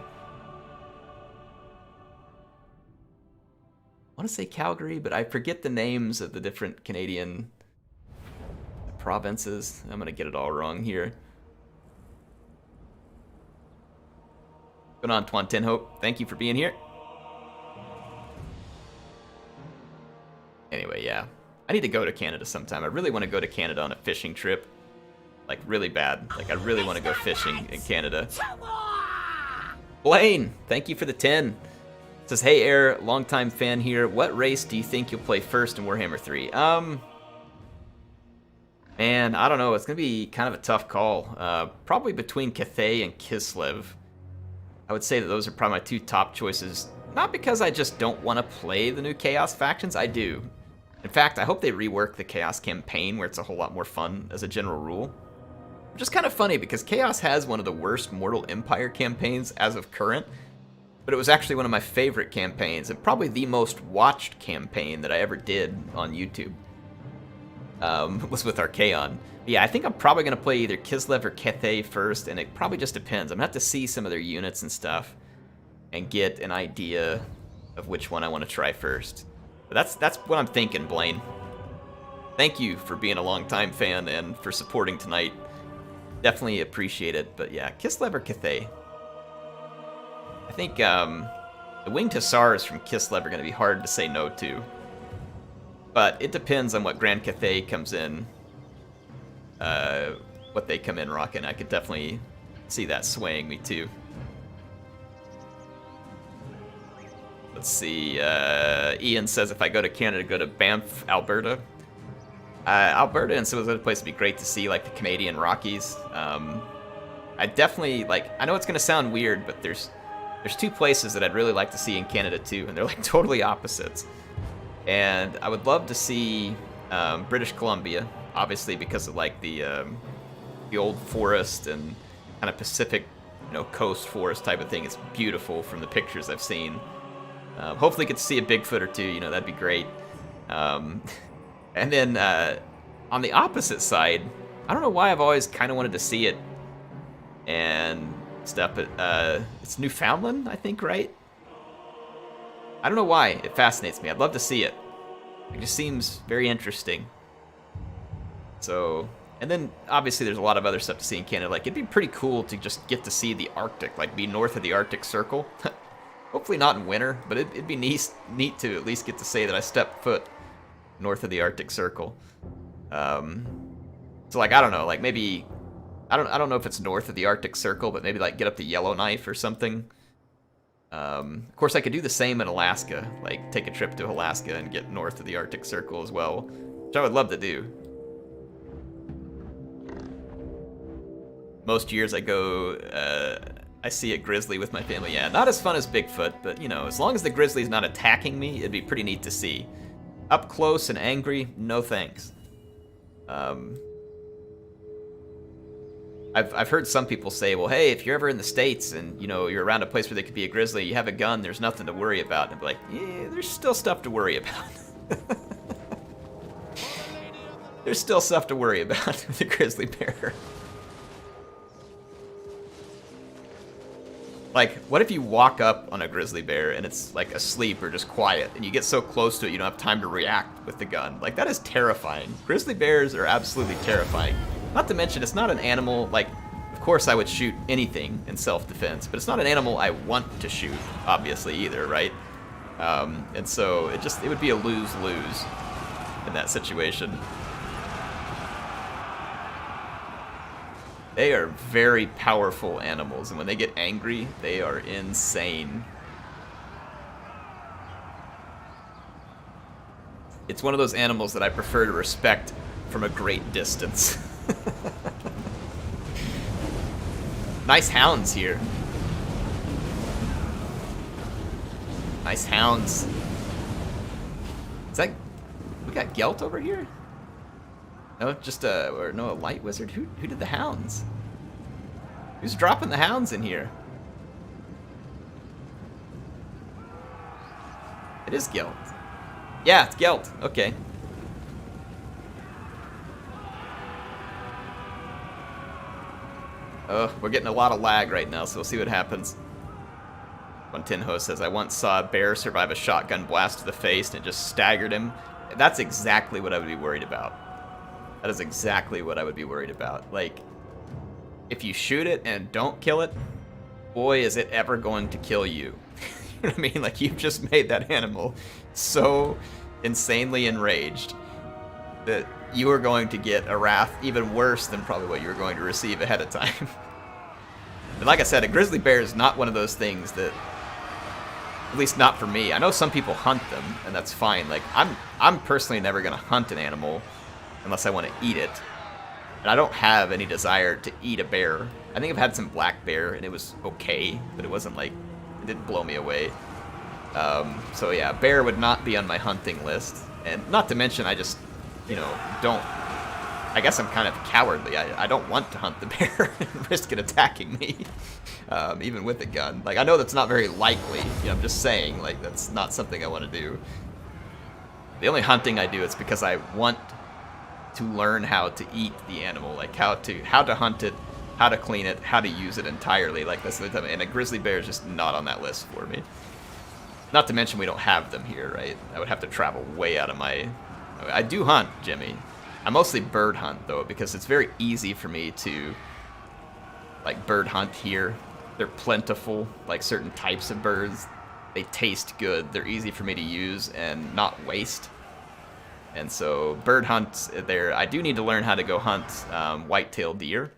Speaker 1: want to say Calgary, but I forget the names of the different Canadian provinces. I'm going to get it all wrong here. What's going on, Twan Tinhope? Thank you for being here. Anyway, yeah. I need to go to Canada sometime. I really want to go to Canada on a fishing trip. Like, really bad. Like, I really want to go fishing in Canada. Blaine, thank you for the 10. Says, hey, Heir, longtime fan here. What race do you think you'll play first in Warhammer 3? Man, I don't know. It's going to be kind of a tough call. Probably between Cathay and Kislev. I would say that those are probably my 2 top choices. Not because I just don't want to play the new Chaos factions. I do. In fact, I hope they rework the Chaos campaign where it's a whole lot more fun as a general rule. Which is kind of funny because Chaos has one of the worst Mortal Empire campaigns as of current. But it was actually one of my favorite campaigns and probably the most watched campaign that I ever did on YouTube. Was with Archaon. Yeah, I think I'm probably going to play either Kislev or Cathay first, and it probably just depends. I'm going to have to see some of their units and stuff and get an idea of which one I want to try first. But that's what I'm thinking, Blaine. Thank you for being a longtime fan and for supporting tonight. Definitely appreciate it, but yeah, Kislev or Cathay. I think the Winged Hussars from Kislev are going to be hard to say no to. But it depends on what Grand Cathay comes in, what they come in rocking. I could definitely see that swaying me too. Let's see, Ian says if I go to Canada, go to Banff, Alberta. Alberta and some of those other places would be great to see, like the Canadian Rockies. I definitely, like, I know it's going to sound weird, but there's 2 places that I'd really like to see in Canada too, and they're like totally opposites. And I would love to see British Columbia, obviously because of like the old forest and kind of Pacific, coast forest type of thing. It's beautiful from the pictures I've seen. Hopefully get to see a Bigfoot or 2, that'd be great. And then on the opposite side, I don't know why I've always kind of wanted to see it and stuff, but it's Newfoundland, I think, right? I don't know why. It fascinates me. I'd love to see it. It just seems very interesting. So, and then obviously there's a lot of other stuff to see in Canada. Like, it'd be pretty cool to just get to see the Arctic, like be north of the Arctic Circle. Hopefully not in winter, but it'd be neat to at least get to say that I stepped foot north of the Arctic Circle. So like, I don't know, like maybe, I don't know if it's north of the Arctic Circle, but maybe like get up to Yellowknife or something. Of course, I could do the same in Alaska, like take a trip to Alaska and get north of the Arctic Circle as well, which I would love to do. Most years I go, I see a grizzly with my family. Yeah, not as fun as Bigfoot, but as long as the grizzly's not attacking me, it'd be pretty neat to see. Up close and angry, no thanks. I've heard some people say, well, hey, if you're ever in the States and, you're around a place where there could be a grizzly, you have a gun, there's nothing to worry about. And I'd be like, yeah, there's still stuff to worry about. There's still stuff to worry about with the grizzly bear. Like, what if you walk up on a grizzly bear and it's, like, asleep or just quiet, and you get so close to it you don't have time to react with the gun? Like, that is terrifying. Grizzly bears are absolutely terrifying. Not to mention, it's not an animal, like, of course I would shoot anything in self-defense, but it's not an animal I want to shoot, obviously, either, right? And so, it would be a lose-lose in that situation. They are very powerful animals, and when they get angry, they are insane. It's one of those animals that I prefer to respect from a great distance. Nice hounds here. Nice hounds. Is that... we got Gelt over here? No, just a light wizard. Who did the hounds? Who's dropping the hounds in here? It is Gelt. Yeah, it's Gelt. Okay. Oh, we're getting a lot of lag right now, so we'll see what happens. One Tinho says, I once saw a bear survive a shotgun blast to the face and it just staggered him. That's exactly what I would be worried about. That is exactly what I would be worried about. Like, if you shoot it and don't kill it, boy, is it ever going to kill you. You know what I mean? Like, you've just made that animal so insanely enraged that you were going to get a wrath even worse than probably what you were going to receive ahead of time. But like I said, a grizzly bear is not one of those things that, at least not for me. I know some people hunt them, and that's fine. Like, I'm personally never going to hunt an animal unless I want to eat it. And I don't have any desire to eat a bear. I think I've had some black bear, and it was okay, but it wasn't like, it didn't blow me away. So yeah, bear would not be on my hunting list. And not to mention, I just, you know, don't, I guess I'm kind of cowardly. I don't want to hunt the bear and risk it attacking me, even with a gun. Like, I know that's not very likely. You know, I'm just saying, like, that's not something I want to do. The only hunting I do is because I want to learn how to eat the animal, like how to hunt it, how to clean it, how to use it entirely. Like, that's the time. And a grizzly bear is just not on that list for me. Not to mention we don't have them here, right? I would have to travel way out of my... I do hunt, Jimmy. I mostly bird hunt, though, because it's very easy for me to, like, bird hunt here. They're plentiful, like certain types of birds. They taste good. They're easy for me to use and not waste. And so bird hunt there. I do need to learn how to go hunt white-tailed deer.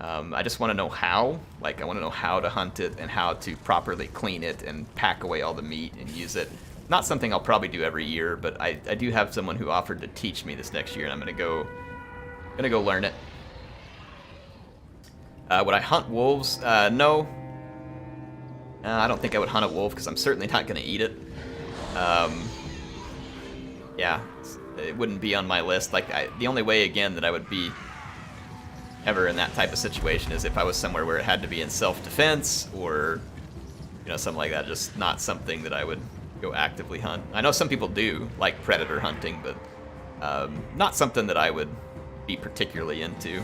Speaker 1: I just want to know how. Like, I want to know how to hunt it and how to properly clean it and pack away all the meat and use it. Not something I'll probably do every year, but I do have someone who offered to teach me this next year, and I'm gonna go learn it. Would I hunt wolves? No. I don't think I would hunt a wolf because I'm certainly not gonna eat it. Yeah, it wouldn't be on my list. Like, the only way again that I would be ever in that type of situation is if I was somewhere where it had to be in self-defense or, you know, something like that. Just not something that I would go actively hunt. I know some people do like predator hunting, but not something that I would be particularly into.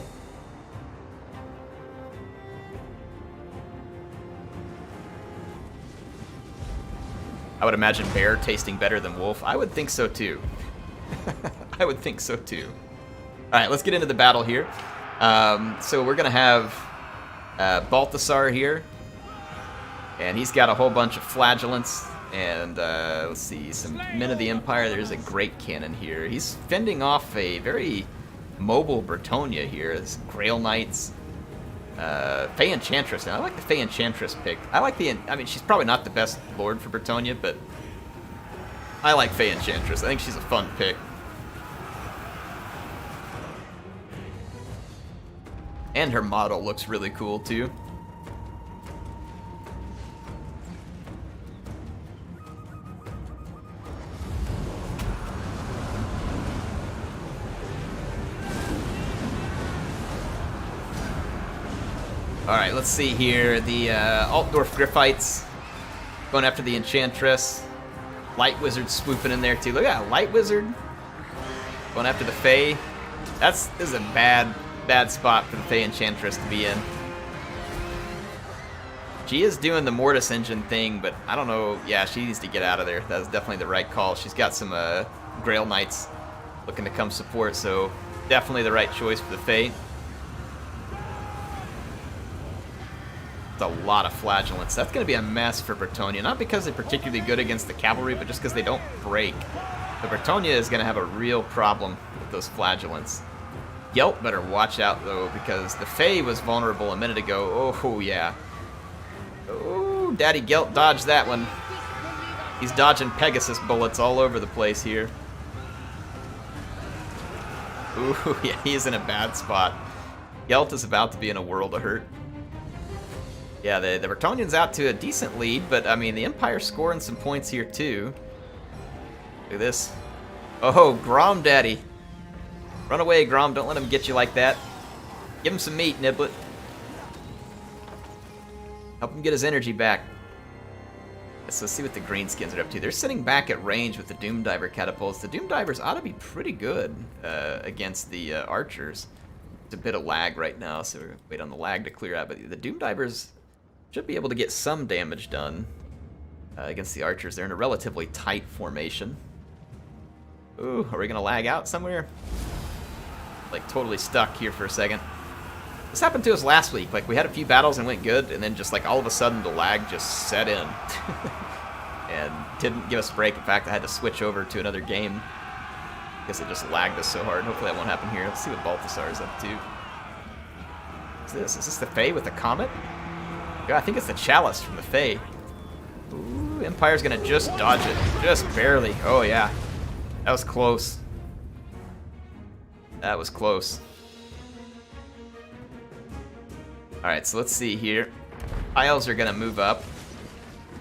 Speaker 1: I would imagine bear tasting better than wolf. I would think so too. I would think so too. All right, let's get into the battle here. So we're gonna have Balthasar here, and he's got a whole bunch of flagellants. And let's see, some Men of the Empire. There's a great cannon here. He's fending off a very mobile Bretonnia here. There's Grail Knights, Fey Enchantress. Now, I like the Fey Enchantress pick. I like the, I mean, she's probably not the best lord for Bretonnia, but I like Fey Enchantress. I think she's a fun pick. And her model looks really cool too. Alright, let's see here. The Altdorf Griffites going after the Enchantress. Light Wizard swooping in there too. Look at that, Light Wizard going after the Fey. This is a bad spot for the Fey Enchantress to be in. She is doing the Mortis Engine thing, but I don't know. Yeah, she needs to get out of there. That's definitely the right call. She's got some Grail Knights looking to come support, so definitely the right choice for the Fey. It's a lot of flagellants. That's going to be a mess for Bretonnia. Not because they're particularly good against the cavalry, but just because they don't break. The Bretonnia is going to have a real problem with those flagellants. Gelt better watch out, though, because the Fey was vulnerable a minute ago. Oh, yeah. Oh, Daddy Gelt dodged that one. He's dodging Pegasus bullets all over the place here. Ooh, yeah, he's in a bad spot. Gelt is about to be in a world of hurt. Yeah, the Bretonnian's out to a decent lead, but, I mean, the Empire's scoring some points here, too. Look at this. Oh, Grom Daddy. Run away, Grom. Don't let him get you like that. Give him some meat, Niblet. Help him get his energy back. Let's see what the Greenskins are up to. They're sitting back at range with the Doomdiver catapults. The Doomdivers ought to be pretty good against the Archers. It's a bit of lag right now, so we're wait on the lag to clear out. But the Doomdivers should be able to get some damage done against the Archers. They're in a relatively tight formation. Ooh, are we going to lag out somewhere? Like, totally stuck here for a second. This happened to us last week. Like, we had a few battles and went good, and then just, like, all of a sudden the lag just set in. And didn't give us a break. In fact, I had to switch over to another game. Guess it just lagged us so hard. Hopefully that won't happen here. Let's see what Balthasar is up to. What's this? Is this the Fae with the comet? Yeah, I think it's the Chalice from the Fae. Ooh, Empire's gonna just dodge it. Just barely. Oh, yeah. That was close. That was close. Alright, so let's see here. Elves are gonna move up.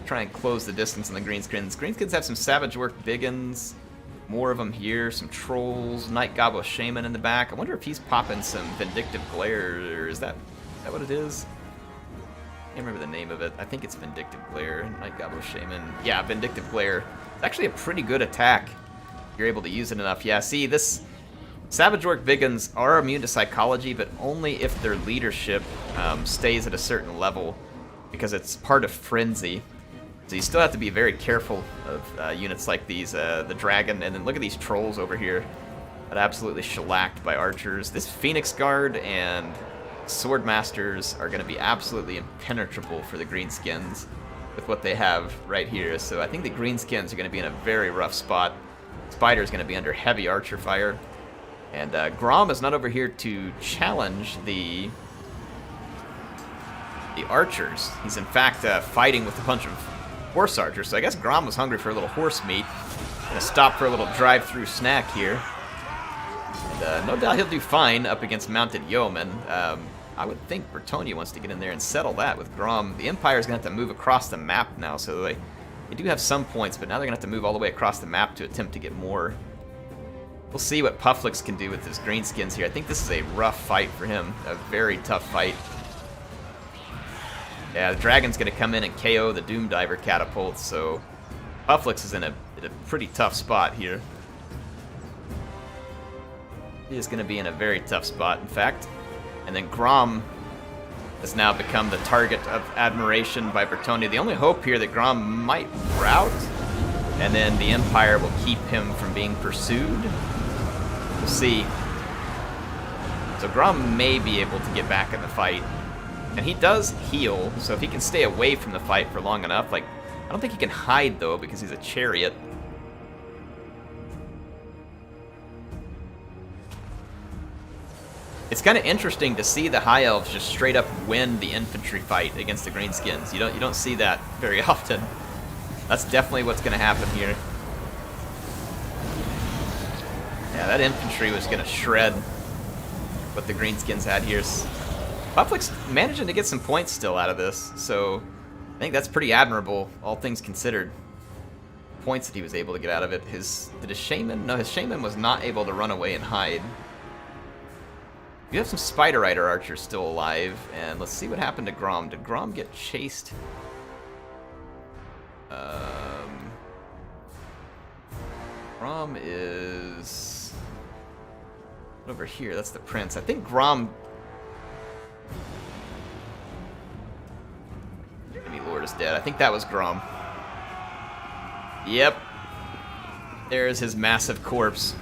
Speaker 1: Try and close the distance on the greenskins. Greenskins have some Savage Work Biggins. More of them here. Some Trolls. Night Gobbo Shaman in the back. I wonder if he's popping some Vindictive Glare. Or is that what it is? I can't remember the name of it. I think it's Vindictive Glare. Night Gobbo Shaman. Yeah, Vindictive Glare. It's actually a pretty good attack. You're able to use it enough. Yeah, see, this Savage Work Biggins are immune to Psychology, but only if their leadership stays at a certain level, because it's part of Frenzy. So you still have to be very careful of units like these, the Dragon, and then look at these Trolls over here. That absolutely shellacked by archers. This Phoenix Guard and Swordmasters are going to be absolutely impenetrable for the Greenskins with what they have right here. So I think the Greenskins are going to be in a very rough spot. Spider's going to be under heavy archer fire. And Grom is not over here to challenge the archers. He's in fact fighting with a bunch of horse archers. So I guess Grom was hungry for a little horse meat. Gonna stop for a little drive-through snack here. And no doubt he'll do fine up against mounted yeomen. I would think Bretonnia wants to get in there and settle that with Grom. The Empire's gonna have to move across the map now, so they do have some points, but now they're gonna have to move all the way across the map to attempt to get more. We'll see what Pufflix can do with his greenskins here. I think this is a rough fight for him. A very tough fight. Yeah, the Dragon's going to come in and KO the Doom Diver catapults, so Pufflix is in a pretty tough spot here. He is going to be in a very tough spot, in fact. And then Grom has now become the target of admiration by Bretonnia. The only hope here that Grom might rout, and then the Empire will keep him from being pursued. We'll see. So Grom may be able to get back in the fight. And he does heal, so if he can stay away from the fight for long enough, like, I don't think he can hide, though, because he's a chariot. It's kind of interesting to see the High Elves just straight up win the infantry fight against the Greenskins. You don't see that very often. That's definitely what's going to happen here. Yeah, that infantry was going to shred what the Greenskins had here. Pufflix managing to get some points still out of this, so I think that's pretty admirable, all things considered. Points that he was able to get out of it. Did his Shaman? No, his Shaman was not able to run away and hide. You have some Spider Rider archers still alive, and let's see what happened to Grom. Did Grom get chased? Grom is over here. That's the Prince. I think Grom. Enemy Lord is dead. I think that was Grom. Yep. There's his massive corpse.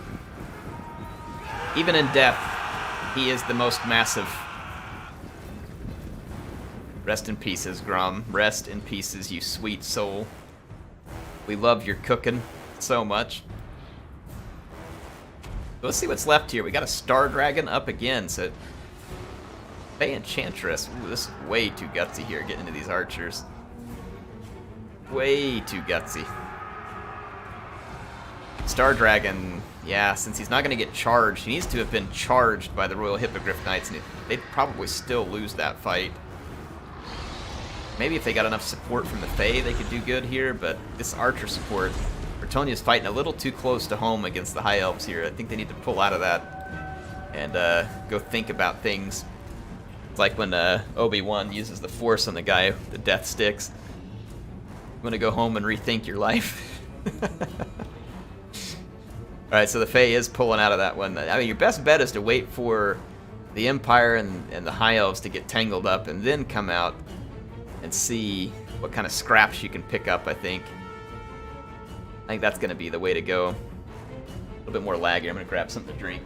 Speaker 1: Even in death, he is the most massive. Rest in pieces, Grom. Rest in pieces, you sweet soul. We love your cooking so much. Let's see what's left here. We got a Star Dragon up again, so Fae Enchantress. Ooh, this is way too gutsy here, getting into these archers. Way too gutsy. Star Dragon, yeah, since he's not going to get charged, he needs to have been charged by the Royal Hippogriff Knights, and they'd probably still lose that fight. Maybe if they got enough support from the Fae, they could do good here, but this archer support, Bretonnia's fighting a little too close to home against the High Elves here. I think they need to pull out of that and go think about things. It's like when Obi-Wan uses the Force on the guy with the death sticks. You want to go home and rethink your life. Alright, so the Fae is pulling out of that one. I mean, your best bet is to wait for the Empire and the High Elves to get tangled up and then come out and see what kind of scraps you can pick up, I think. I think that's going to be the way to go. A little bit more lag here. I'm going to grab something to drink.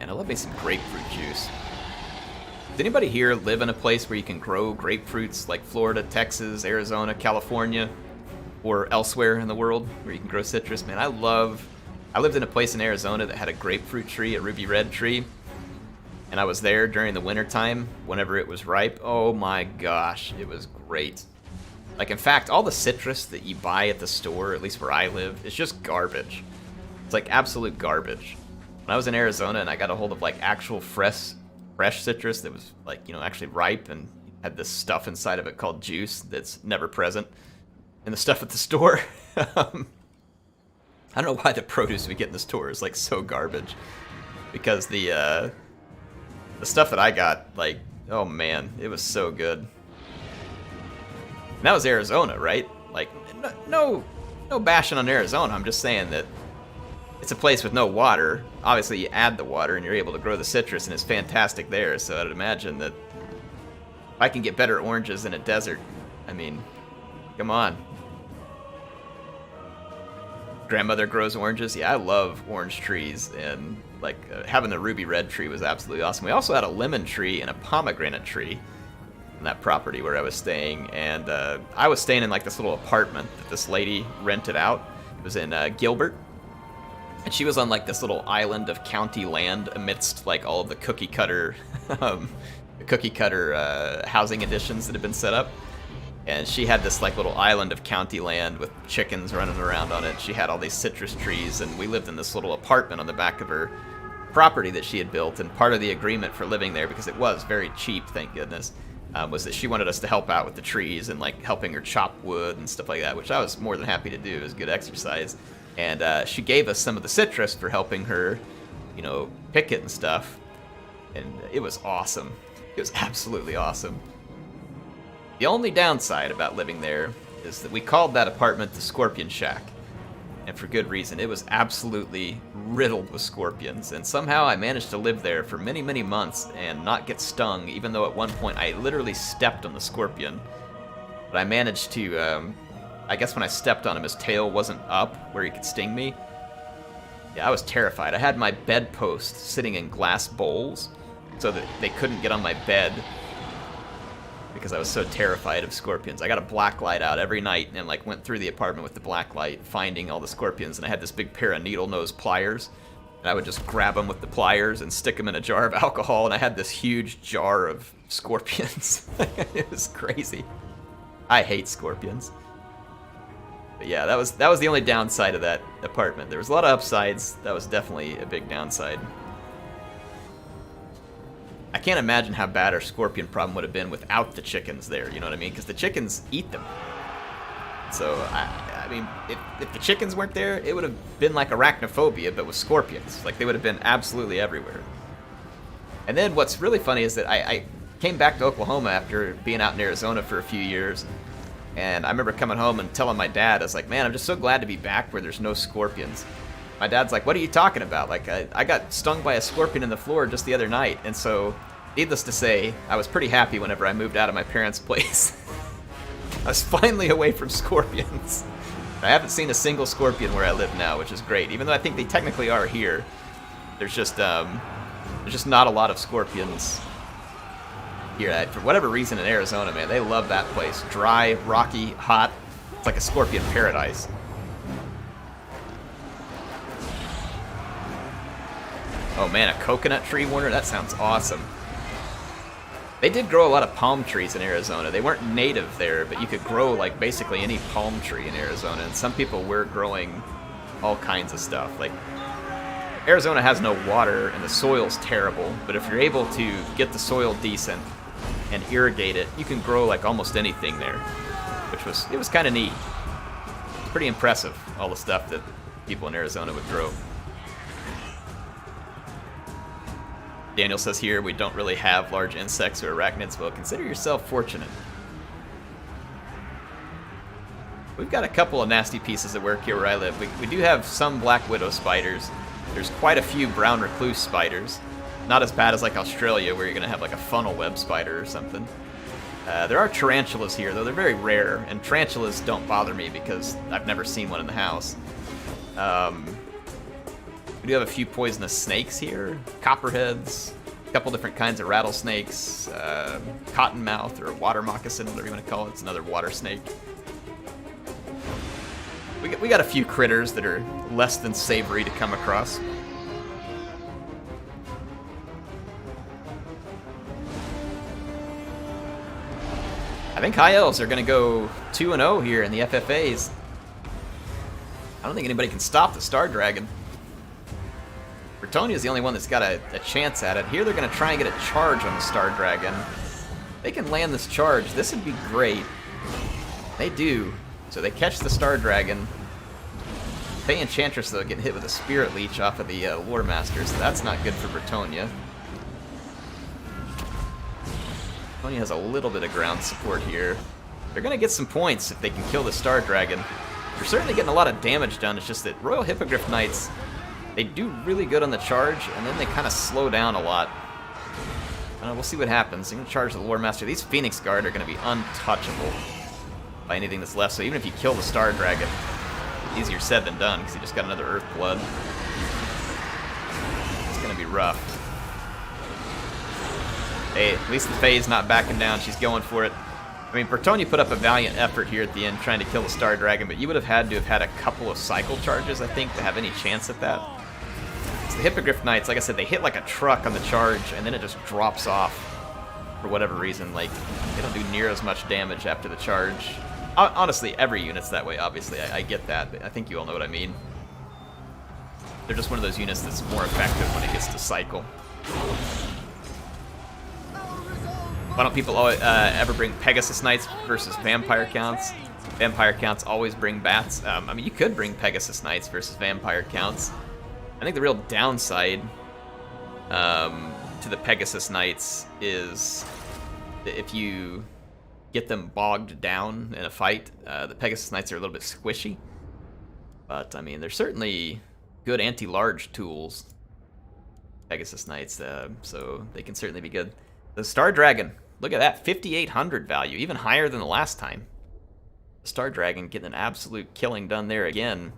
Speaker 1: And I love me some grapefruit juice. Does anybody here live in a place where you can grow grapefruits like Florida, Texas, Arizona, California, or elsewhere in the world where you can grow citrus? Man, I lived in a place in Arizona that had a grapefruit tree, a ruby red tree, and I was there during the winter time whenever it was ripe. Oh my gosh, it was great. Like, in fact, all the citrus that you buy at the store, at least where I live, is just garbage. It's like absolute garbage. When I was in Arizona and I got a hold of like actual fresh citrus that was like, you know, actually ripe and had this stuff inside of it called juice that's never present in the stuff at the store. I don't know why the produce we get in the store is like so garbage, because the stuff that I got, like, oh man, it was so good. And that was Arizona, right? Like, no bashing on Arizona. I'm just saying that it's a place with no water. Obviously, you add the water and you're able to grow the citrus, and it's fantastic there. So I'd imagine that if I can get better oranges in a desert, I mean, come on. Grandmother grows oranges. Yeah, I love orange trees, and like having the ruby red tree was absolutely awesome. We also had a lemon tree and a pomegranate tree in that property where I was staying, and I was staying in like this little apartment that this lady rented out. It was in Gilbert, and she was on like this little island of county land amidst like all of the cookie cutter housing additions that had been set up. And she had this like little island of county land with chickens running around on it. She had all these citrus trees, and we lived in this little apartment on the back of her property that she had built. And part of the agreement for living there, because it was very cheap, thank goodness, was that she wanted us to help out with the trees and like helping her chop wood and stuff like that, which I was more than happy to do. It was good exercise. And she gave us some of the citrus for helping her, you know, pick it and stuff. And it was awesome. It was absolutely awesome. The only downside about living there is that we called that apartment the Scorpion Shack. And for good reason. It was absolutely riddled with scorpions. And somehow I managed to live there for many, many months and not get stung, even though at one point I literally stepped on the scorpion. But I managed to, I guess when I stepped on him, his tail wasn't up where he could sting me. Yeah, I was terrified. I had my bedpost sitting in glass bowls so that they couldn't get on my bed, because I was so terrified of scorpions. I got a black light out every night and like went through the apartment with the black light, finding all the scorpions. And I had this big pair of needle nose pliers, and I would just grab them with the pliers and stick them in a jar of alcohol. And I had this huge jar of scorpions. It was crazy. I hate scorpions. But yeah, that was the only downside of that apartment. There was a lot of upsides. That was definitely a big downside. I can't imagine how bad our scorpion problem would have been without the chickens there, you know what I mean? Because the chickens eat them. So, I mean, if the chickens weren't there, it would have been like arachnophobia, but with scorpions. Like, they would have been absolutely everywhere. And then what's really funny is that I came back to Oklahoma after being out in Arizona for a few years, and I remember coming home and telling my dad, I was like, man, I'm just so glad to be back where there's no scorpions. My dad's like, what are you talking about? Like, I got stung by a scorpion in the floor just the other night. And so, needless to say, I was pretty happy whenever I moved out of my parents' place. I was finally away from scorpions. I haven't seen a single scorpion where I live now, which is great. Even though I think they technically are here, there's just not a lot of scorpions here. For whatever reason in Arizona, man, they love that place. Dry, rocky, hot. It's like a scorpion paradise. Oh man, a coconut tree, Warner? That sounds awesome. They did grow a lot of palm trees in Arizona. They weren't native there, but you could grow like basically any palm tree in Arizona. And some people were growing all kinds of stuff. Like, Arizona has no water and the soil's terrible, but if you're able to get the soil decent and irrigate it, you can grow like almost anything there, it was kind of neat. It's pretty impressive, all the stuff that people in Arizona would grow. Daniel says here, we don't really have large insects or arachnids. Well, consider yourself fortunate. We've got a couple of nasty pieces of work here where I live. We do have some black widow spiders. There's quite a few brown recluse spiders. Not as bad as like Australia, where you're going to have like a funnel web spider or something. There are tarantulas here, though they're very rare, and tarantulas don't bother me because I've never seen one in the house. We do have a few poisonous snakes here, copperheads, A couple different kinds of rattlesnakes, cottonmouth or water moccasin, whatever you want to call it. It's another water snake. We got a few critters that are less than savory to come across. I think High Elves are going to go 2-0 here in the FFAs. I don't think anybody can stop the Star Dragon. Bretonnia's the only one that's got a chance at it. Here they're going to try and get a charge on the Star Dragon. They can land this charge. This would be great. They do. So they catch the Star Dragon. Fey Enchantress, though, getting hit with a Spirit Leech off of the Lore Master, so that's not good for Bretonnia. Bretonnia has a little bit of ground support here. They're going to get some points if they can kill the Star Dragon. They're certainly getting a lot of damage done. It's just that Royal Hippogriff Knights, they do really good on the charge, and then they kind of slow down a lot. We'll see what happens. They're going to charge the Lore Master. These Phoenix Guard are going to be untouchable by anything that's left. So even if you kill the Star Dragon, easier said than done, because he just got another Earth Blood. It's going to be rough. Hey, at least the Fae's not backing down. She's going for it. I mean, Bretonnia put up a valiant effort here at the end trying to kill the Star Dragon, but you would have had to have had a couple of cycle charges, I think, to have any chance at that. So the Hippogriff Knights, like I said, they hit like a truck on the charge, and then it just drops off for whatever reason. Like, they don't do near as much damage after the charge. Honestly, every unit's that way, obviously. I get that, but I think you all know what I mean. They're just one of those units that's more effective when it gets to cycle. Why don't people ever bring Pegasus Knights versus Vampire Counts? Vampire Counts always bring bats. I mean, you could bring Pegasus Knights versus Vampire Counts. I think the real downside to the Pegasus Knights is that if you get them bogged down in a fight, the Pegasus Knights are a little bit squishy. But, I mean, they're certainly good anti-large tools, Pegasus Knights, so they can certainly be good. The Star Dragon, look at that, 5,800 value, even higher than the last time. The Star Dragon getting an absolute killing done there again.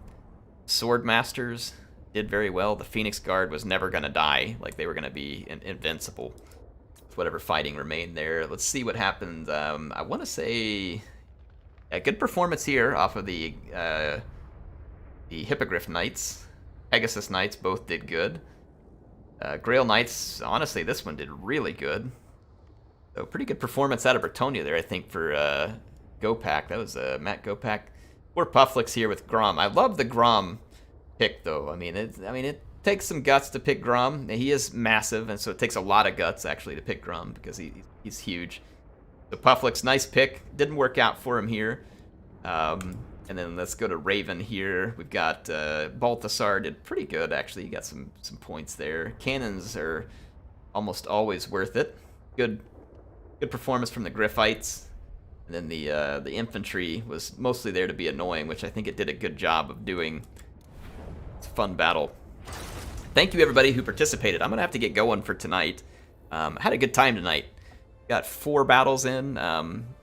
Speaker 1: Sword Masters did very well. The Phoenix Guard was never going to die, like they were going to be invincible with whatever fighting remained there. Let's see what happened. I want to say a good performance here off of the Hippogriff Knights. Pegasus Knights both did good. Grail Knights, honestly, this one did really good. So pretty good performance out of Bretonnia there, I think, for Gopak. That was Matt Gopak. Poor Pufflix here with Grom. I love the Grom pick, though. I mean, it takes some guts to pick Grom. He is massive, and so it takes a lot of guts, actually, to pick Grom, because he's huge. So Pufflix, nice pick. Didn't work out for him here. And then let's go to Raven here. We've got Balthasar did pretty good, actually. You got some points there. Cannons are almost always worth it. Good performance from the Griffites. And then the infantry was mostly there to be annoying, which I think it did a good job of doing. It's a fun battle. Thank you, everybody who participated. I'm going to have to get going for tonight. Had a good time tonight. Got 4 battles in.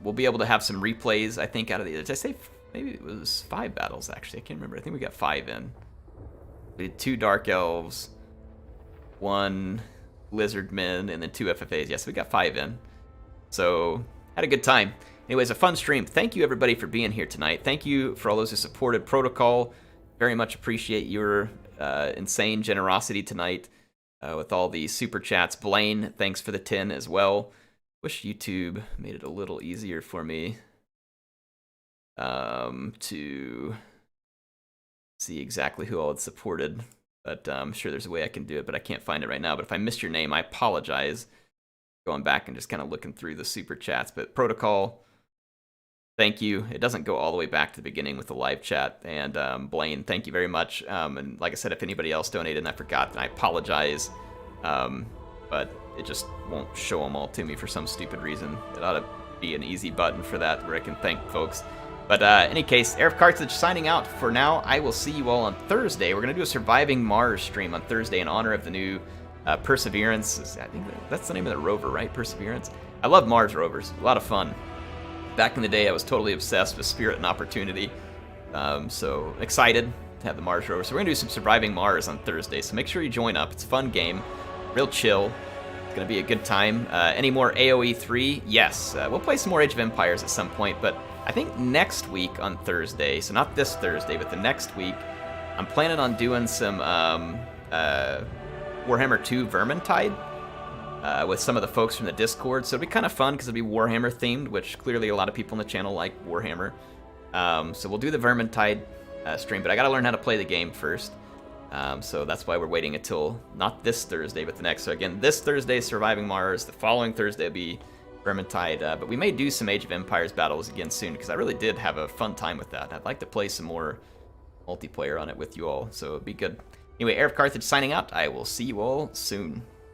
Speaker 1: We'll be able to have some replays, I think, out of the... Did I say... Maybe it was 5 battles, actually. I can't remember. I think we got 5 in. We did 2 Dark Elves, 1 Lizardmen, and then 2 FFAs. Yes, we got 5 in. So, had a good time. Anyways, a fun stream. Thank you, everybody, for being here tonight. Thank you for all those who supported Protocol. Very much appreciate your insane generosity tonight with all the super chats. Blaine, thanks for the 10 as well. Wish YouTube made it a little easier for me to see exactly who all had supported, but I'm sure there's a way I can do it, but I can't find it right now. But if I missed your name, I apologize. Going back and just kind of looking through the super chats. But Protocol, thank you. It doesn't go all the way back to the beginning with the live chat. And Blaine, thank you very much. And like I said, if anybody else donated and I forgot, then I apologize. But it just won't show them all to me for some stupid reason. It ought to be an easy button for that where I can thank folks. But in any case, HeirofCarthage signing out for now. I will see you all on Thursday. We're going to do a Surviving Mars stream on Thursday in honor of the new Perseverance. I think that's the name of the rover, right? Perseverance. I love Mars rovers. A lot of fun. Back in the day, I was totally obsessed with Spirit and Opportunity. So excited to have the Mars rover. So we're going to do some Surviving Mars on Thursday. So make sure you join up. It's a fun game. Real chill. It's gonna be a good time. Any more AoE 3? Yes. We'll play some more Age of Empires at some point, but I think next week on Thursday, so not this Thursday, but the next week, I'm planning on doing some Warhammer 2 Vermintide with some of the folks from the Discord. So it'll be kind of fun because it'll be Warhammer themed, which clearly a lot of people on the channel like Warhammer. So we'll do the Vermintide stream, but I gotta learn how to play the game first. So that's why we're waiting until not this Thursday, but the next. So again, this Thursday, Surviving Mars. The following Thursday will be Vermintide. But we may do some Age of Empires battles again soon because I really did have a fun time with that. I'd like to play some more multiplayer on it with you all, so it'd be good. Anyway, HeirofCarthage signing out. I will see you all soon.